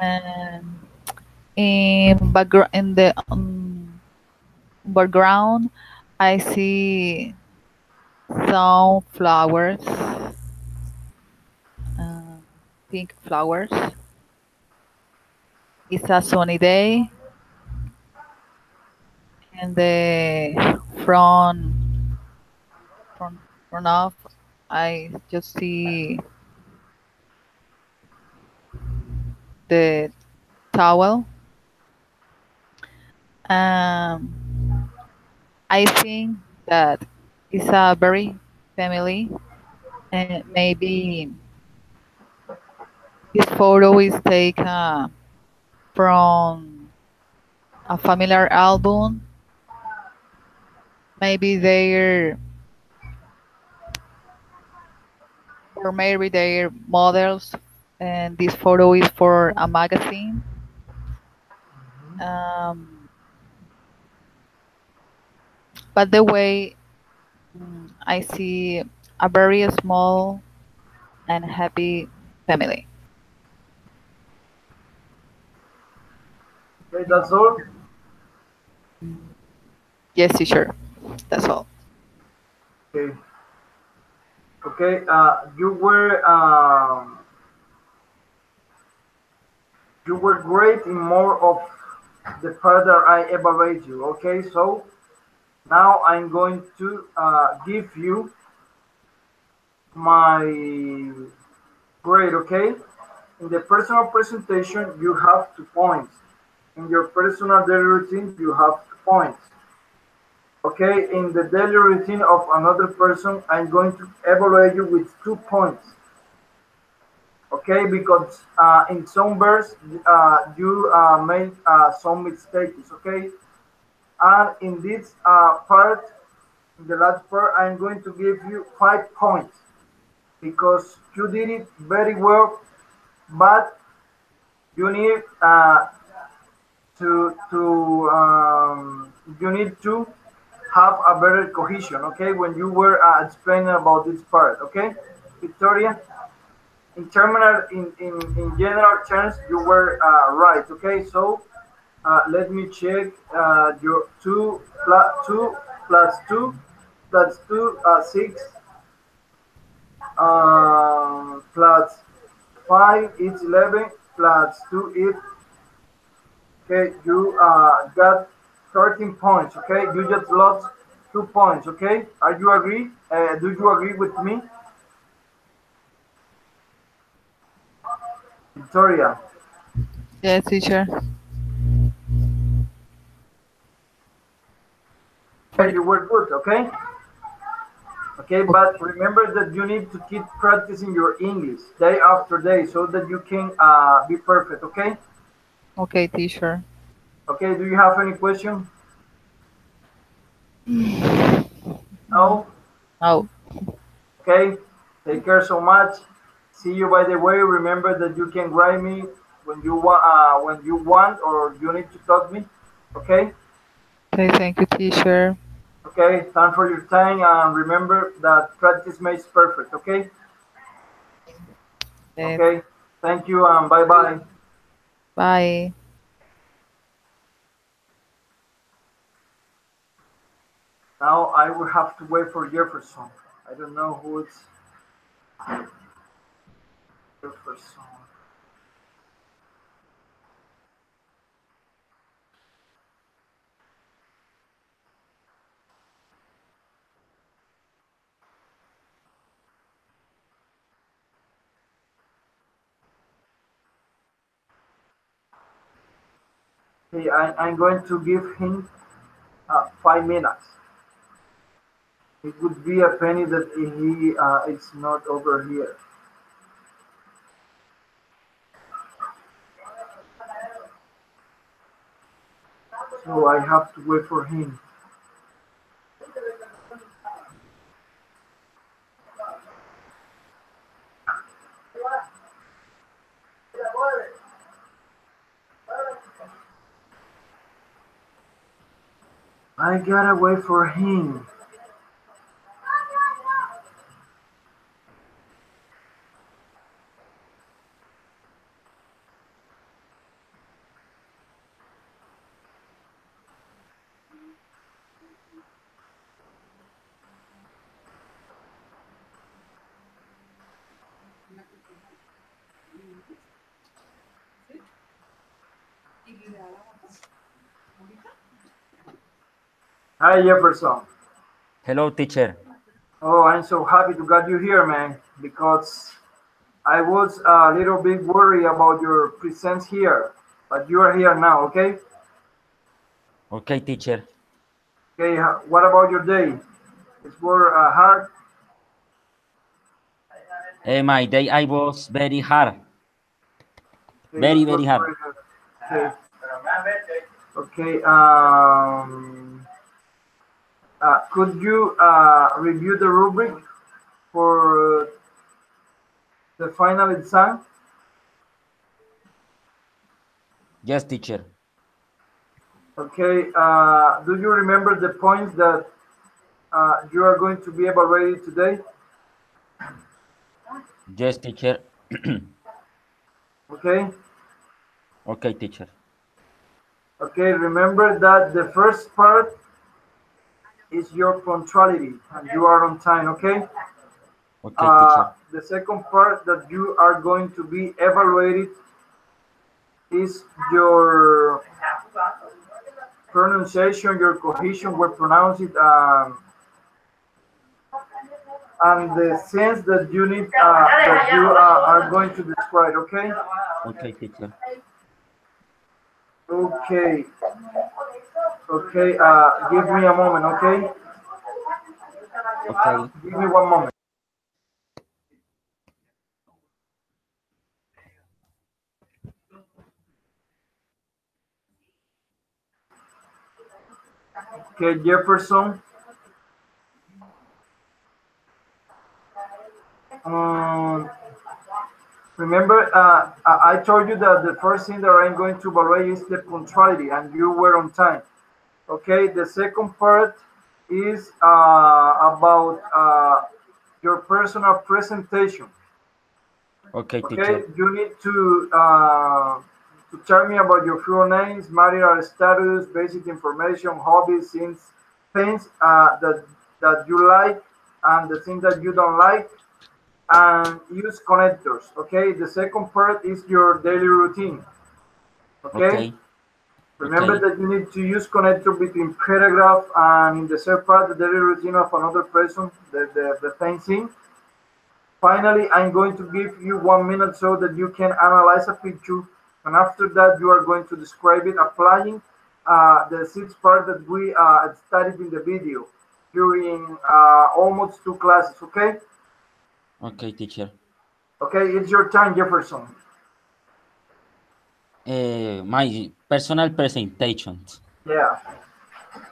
And in the background, I see some flowers, um, pink flowers. It's a sunny day, and the front front of I just see the towel. Um, I think that it's a very family, and maybe this photo is taken from a familiar album. Maybe they're or maybe they're models, and this photo is for a magazine. Um, but the way I see a very small and happy family. Okay, that's all. Yes, teacher. That's all. Okay. Okay. You were great in more of the part that I evaluate you. Okay, so now I'm going to give you my grade. Okay, in the personal presentation you have 2 points. In your personal daily routine you have 2 points. Okay, in the daily routine of another person I'm going to evaluate you with 2 points. Okay, because in some verse you made some mistakes. Okay, and in this part, in the last part, I'm going to give you 5 points because you did it very well, but you need you need to have a better cohesion. Okay, when you were explaining about this part. Okay, Victoria. In terminal, in general terms, you were right. Okay, so let me check your 6 plus 5 is 11 plus 2 is okay. You got 13 points. Okay, you just lost 2 points. Okay, are you agree? Do you agree with me, Victoria? Yes, teacher. Okay, For you were good. Okay. Okay, but remember that you need to keep practicing your English day after day so that you can be perfect. Okay. okay, teacher. Okay. Do you have any question? Mm, No. oh, Okay. Take care so much. See you. By the way, remember that you can write me when you want or you need to talk me. Okay. okay. Thank you, teacher. Okay. Thanks for your time and remember that practice makes perfect. Okay. Yes. Okay. Thank you and bye bye. Bye. Now I will have to wait for Jefferson. I don't know who it's Jefferson. Okay, I'm going to give him 5 minutes. It would be a penny that he is not over here. So I have to wait for him. I gotta wait for him. Hi, Jefferson. Hello, teacher. Oh, I'm so happy to got you here, man, because I was a little bit worried about your presence here, but you are here now, okay? Okay, teacher. Okay, what about your day? It's more hard. My day I was very hard, Okay, it was very hard. very hard. Okay, okay. Could you review the rubric for the final exam? Yes, teacher. Okay. Do you remember the points that you are going to be evaluated today? Yes, teacher. Okay. Okay, teacher. Okay. Remember that the first part is your punctuality and you are on time. Okay. Okay, teacher. The second part that you are going to be evaluated is your pronunciation, your cohesion, where pronounce it, and the sense that you need that you are going to describe. Okay. Okay, teacher. Okay. Okay. Give me a moment. Okay. Okay. Give me one moment. Okay, Jefferson. Um, Remember, I told you that the first thing that I'm going to evaluate is the punctuality, and you were on time. Okay, the second part is about your personal presentation. Okay, Okay, teacher. you need to tell me about your full names, marital status, basic information, hobbies, things that you like, and the things that you don't like, and use connectors. Okay, the second part is your daily routine. Okay, Okay. remember Okay. that you need to use connector between paragraph and in the third part, the daily routine of another person, the same thing. Finally, I'm going to give you 1 minute so that you can analyze a picture, and after that, you are going to describe it applying the sixth part that we studied in the video during almost 2 classes. Okay, Okay, teacher. okay, it's your time, Jefferson. My personal presentation. Yeah.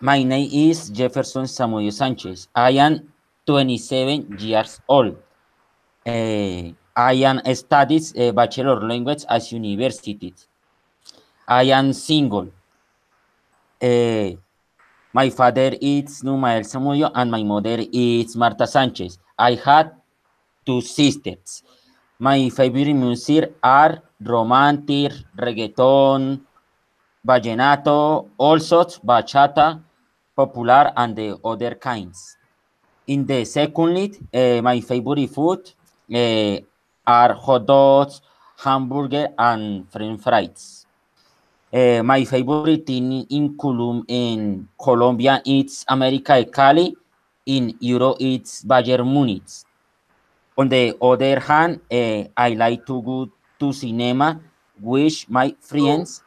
My name is Jefferson Samuel Sanchez. I am 27 years old. I am studies bachelor language at university. I am single. Uh, my father is Numael Samudio and my mother is Marta Sanchez. I had two sisters. My favorite music are romantic, reggaeton, vallenato, all sorts, bachata, popular, and the other kinds. In the second lead, my favorite food uh, are hot dogs, hamburger, and french fries. My favorite team in Colombia it's America de Cali. In Euro it's Bayern Munich. On the other hand, I like to go to cinema with my So, friends.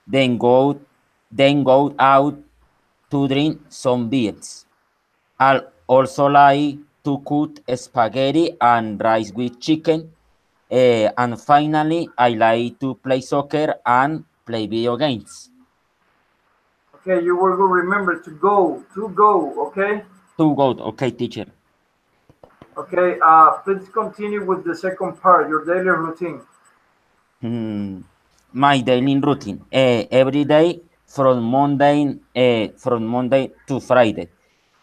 Then go then go out to drink some beers. I also like to cook spaghetti and rice with chicken. And finally, I like to play soccer and play video games. okay, you will remember to go. Okay. To go, okay, teacher. Okay. Please continue with the second part, your daily routine. Hmm, my daily routine. Every day from Monday to Friday.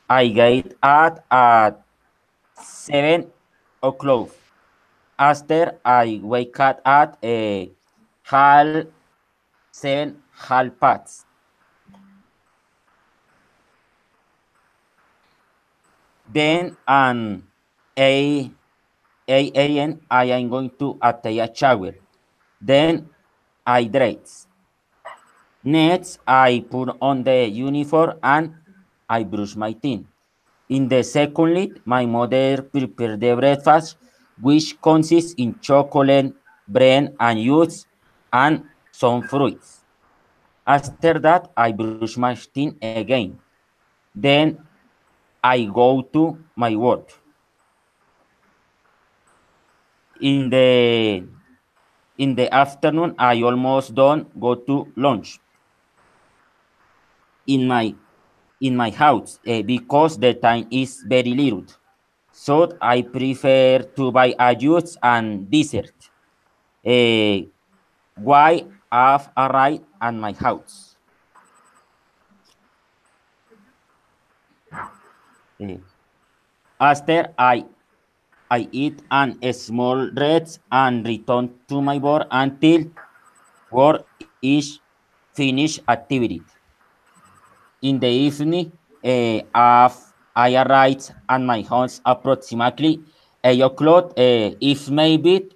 I get out at 7 o'clock. After I wake up at half 7, half past. Then an 8 a.m. I am going to take a shower. Then I dress. Next, I put on the uniform and I brush my teeth. In the second, my mother prepared the breakfast, which consists in chocolate, bread, and juice, and some fruits. After that, I brush my teeth again. Then I go to my work. In the in the afternoon, I almost don't go to lunch in my house because the time is very little. So I prefer to buy a juice and dessert. Uh, why have arrived at my house? Uh, After I eat an small rest and return to my work until work is finished activity. In the evening, I arrive at my house approximately 8 o'clock. If maybe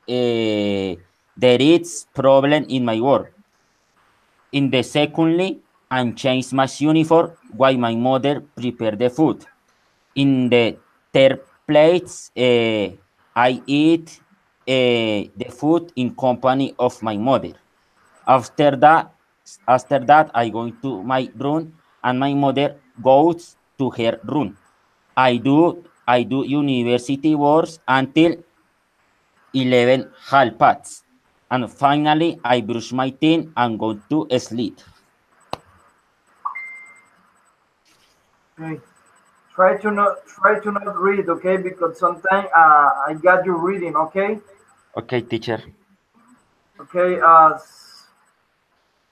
there is problem in my work. In the secondly, I change my uniform while my mother prepare the food. In the third place, I eat the food in company of my mother. After that, after that, I go to my room and my mother goes to her room. I do university works until 11 half past. And finally, I brush my teeth and go to sleep. Okay. Try to not read, okay? Because sometimes I got you reading, okay? Okay, teacher. Okay.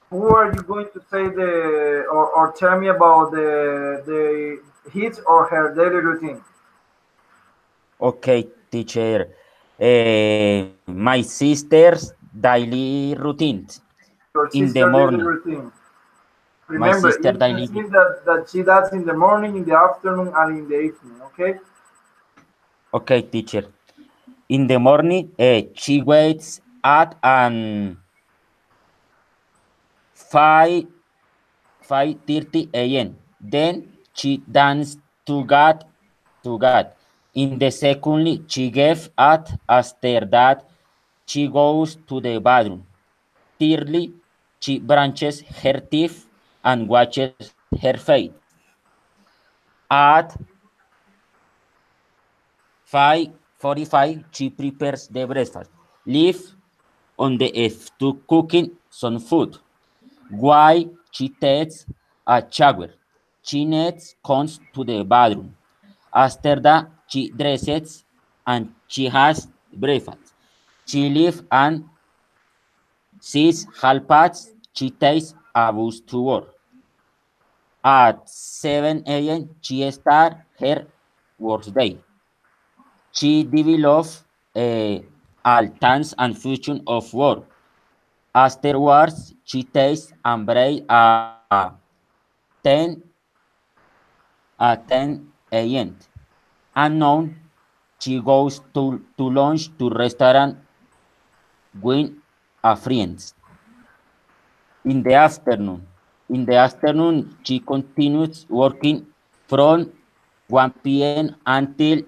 Who are you going to say or tell me about the his or her daily routine? Okay, teacher. My sister's daily routine Your in the sister daily morning. routine. My Remember, sister it's the daily. thing that she does in the morning, in the afternoon, and in the evening, okay? Okay, teacher. In the morning, she wakes at an 5 5:30 a.m. Then she danced to God. In the second, she gave at after that she goes to the bathroom. Thirdly, she brushes her teeth and washes her face. At 5:45, she prepares the breakfast. Leave on the F to cooking some food. Why she takes a shower. She next comes to the bathroom. After that, she dresses and she has breakfast. She leaves and sees half past. She takes a bus to work. At 7 a.m., she starts her workday. She develops all times and function of work. Afterwards, she takes a break at 10 10 a.m. And noon, she goes to lunch to restaurant with a friends. In the afternoon, she continues working from 1 p.m. until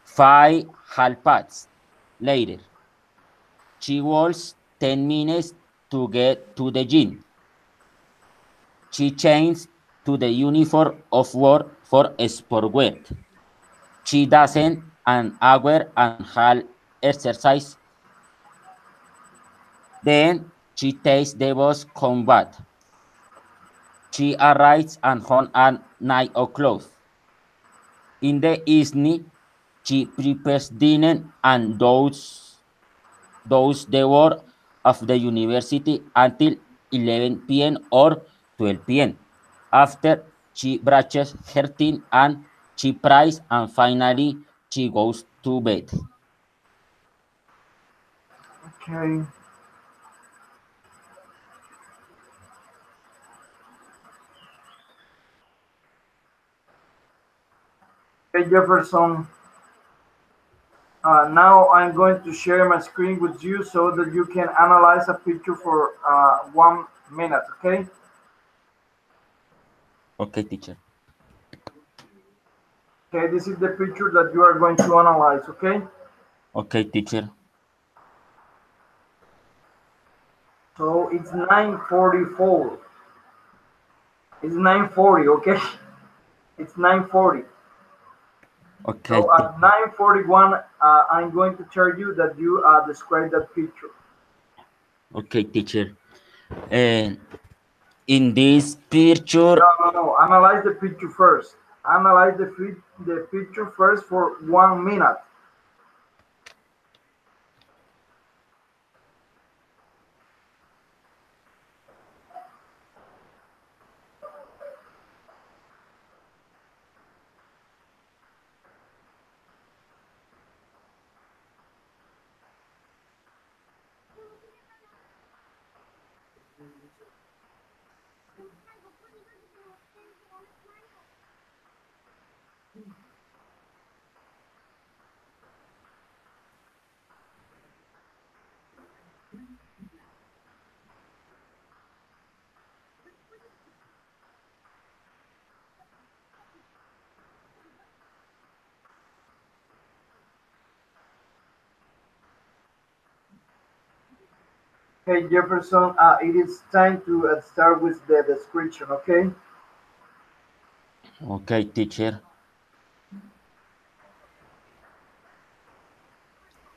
5 half past. Later, she walks 10 minutes to get to the gym. She changes to the uniform of work for sport wear. She doesn't an hour and half exercise. Then she takes the bus combat. She arrives at home at 9 o'clock. In the evening, she prepares dinner and does the work of the university until 11 p.m. or 12 p.m. After she brushes her teeth and she prays and finally she goes to bed. Okay. Okay, Jefferson. Now I'm going to share my screen with you so that you can analyze a picture for 1 minute, okay? Okay, teacher. Okay, this is the picture that you are going to analyze, okay? Okay, teacher. So it's 9:44. It's 9:40, okay? It's 9:40. Okay, So at 9:41, I'm going to tell you that you describe that picture. okay, teacher. And in this picture, No, no, no. Analyze the picture first. Analyze the picture first for 1 minute. Okay, Jefferson, it is time to start with the description, okay? okay, teacher.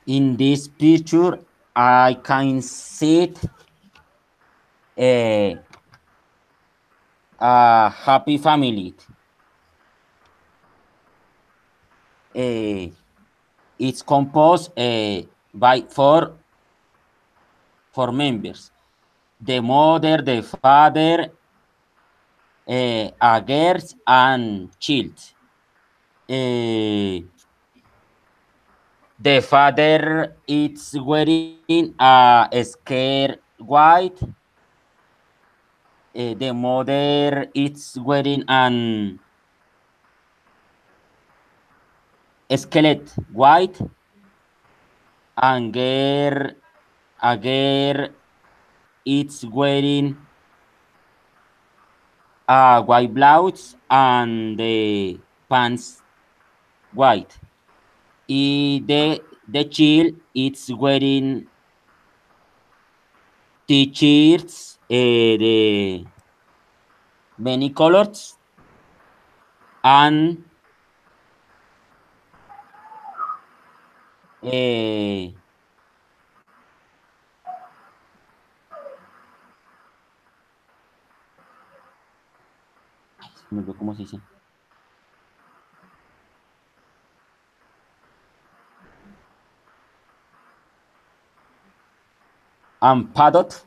In this picture, I can see a, a happy family. Eh, it's composed by four members: the mother, the father, a girl, and child. Eh, the father is wearing a skirt white. The mother is wearing an skeleton white, and girl is wearing a white blouse and the pants white. The child is wearing t-shirts, the many colors, and eh, se me olvidó cómo se dice. And paddock.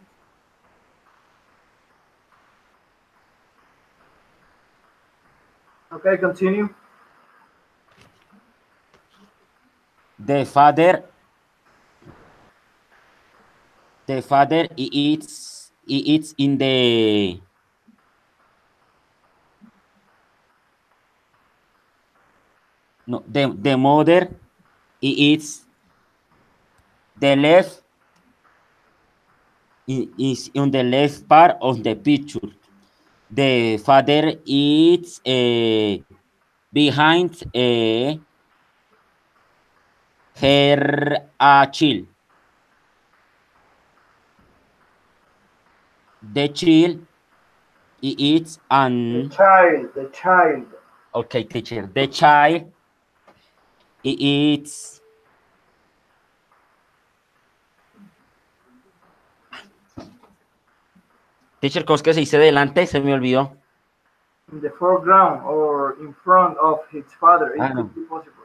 Okay, continue. The father, he eats in the mother, he eats the left, is on the left part of the picture. The father is behind her child. The child is The an child, the child. okay, teacher. The child is teacher. ¿Cómo es que se dice delante? Se me olvidó. In the foreground or in front of his father, it Ah, could no. be possible.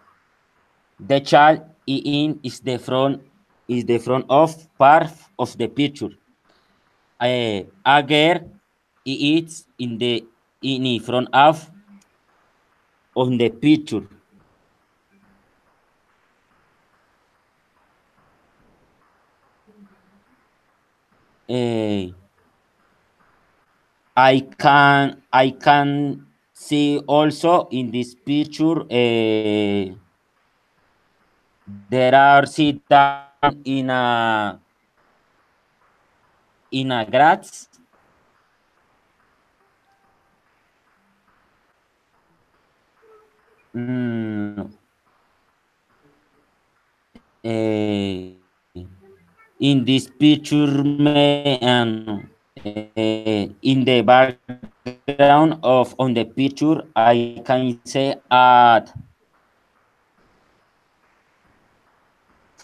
The child is the front of part of the picture. A girl is in front of on the picture. Eh, I can see also in this picture There are sit down in a grass. Mm, in this picture, in the background of on the picture, I can say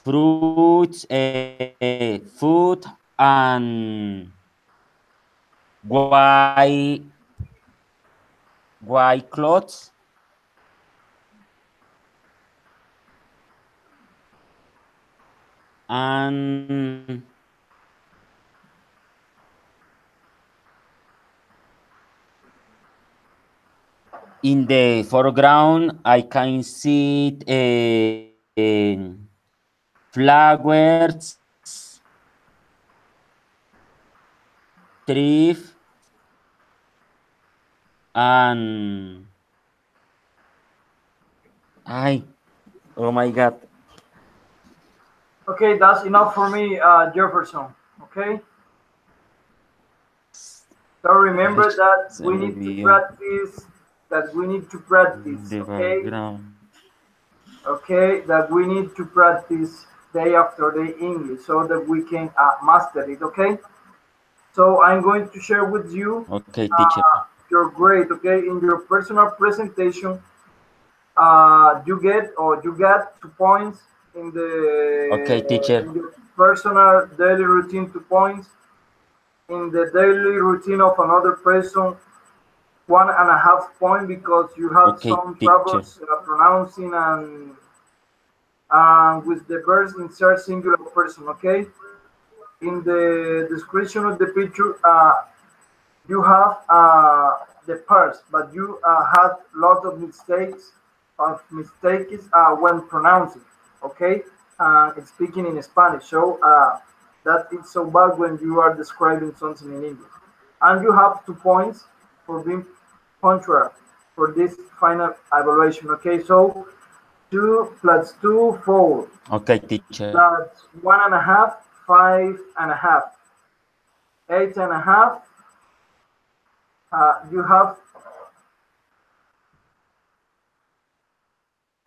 fruits, food, and white white clothes, and in the foreground I can see flowers, trees, and I oh my god, Okay, that's enough for me, Jefferson. Okay, so ay, remember that se we me need to olvidó practice. That we need to practice. the Okay, background. okay, that we need to practice day after day English so that we can master it. Okay, so I'm going to share with you Okay, teacher. your grade. Okay, in your personal presentation, you get or you got 2 points in Okay, teacher. your personal daily routine, 2 points in the daily routine of another person, 1.5 point because you had Okay, some teacher. troubles pronouncing and with the verbs insert singular person. Okay, in the description of the picture, you have the parts, but you had lots of mistakes when pronouncing. Okay, speaking in Spanish. So that is so bad when you are describing something in English. And you have 2 points for being punctual for this final evaluation. Okay, so 2 plus 2, 4, Okay, teacher. plus 1.5, 5.5, 8.5. You have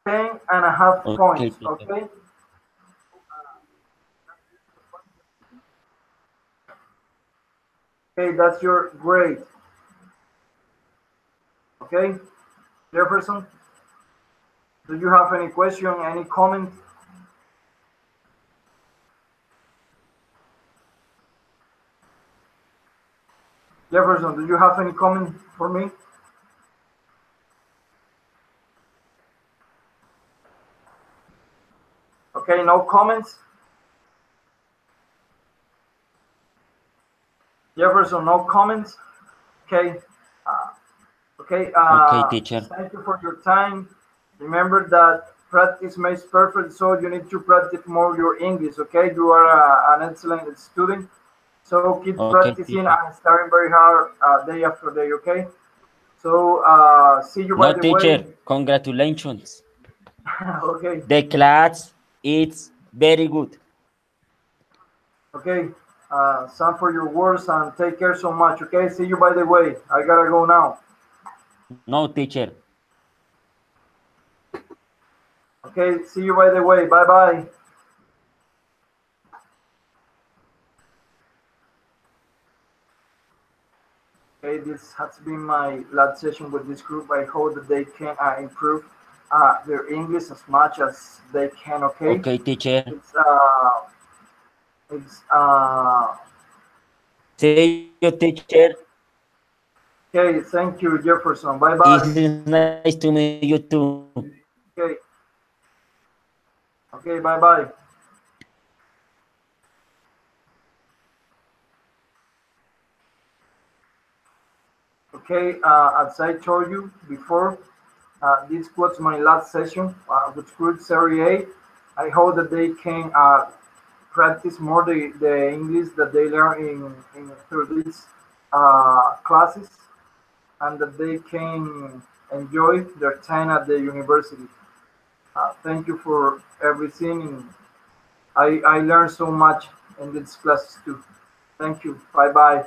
10.5 Okay, points. teacher. Okay, okay, that's your grade. Okay, Jefferson, do you have any question, any comment? Jefferson, do you have any comment for me? Okay, no comments. Jefferson, no comments. Okay, uh, okay. Okay, teacher. Thank you for your time. Remember that practice makes perfect, so you need to practice more your English. Okay, you are an excellent student, so keep Okay, practicing teacher. and studying very hard day after day. Okay, so see you by No, the way. teacher. Congratulations. Okay, The class is very good. okay. Sam for your words and take care so much. Okay, see you by the way. I gotta go now. No, teacher. Okay, see you by the way. Bye bye. Okay, this has been my last session with this group. I hope that they can improve their English as much as they can. Okay, Okay, teacher. it's uh, it's See you, teacher. okay. Thank you, Jefferson. Bye It's bye. nice to meet you too. Okay, okay. Bye bye. Okay, as I told you before, this was my last session with Group 30A. I hope that they can practice more the English that they learn through these classes and that they can enjoy their time at the university. Thank you for everything. I learned so much in this class too. Thank you. Bye bye.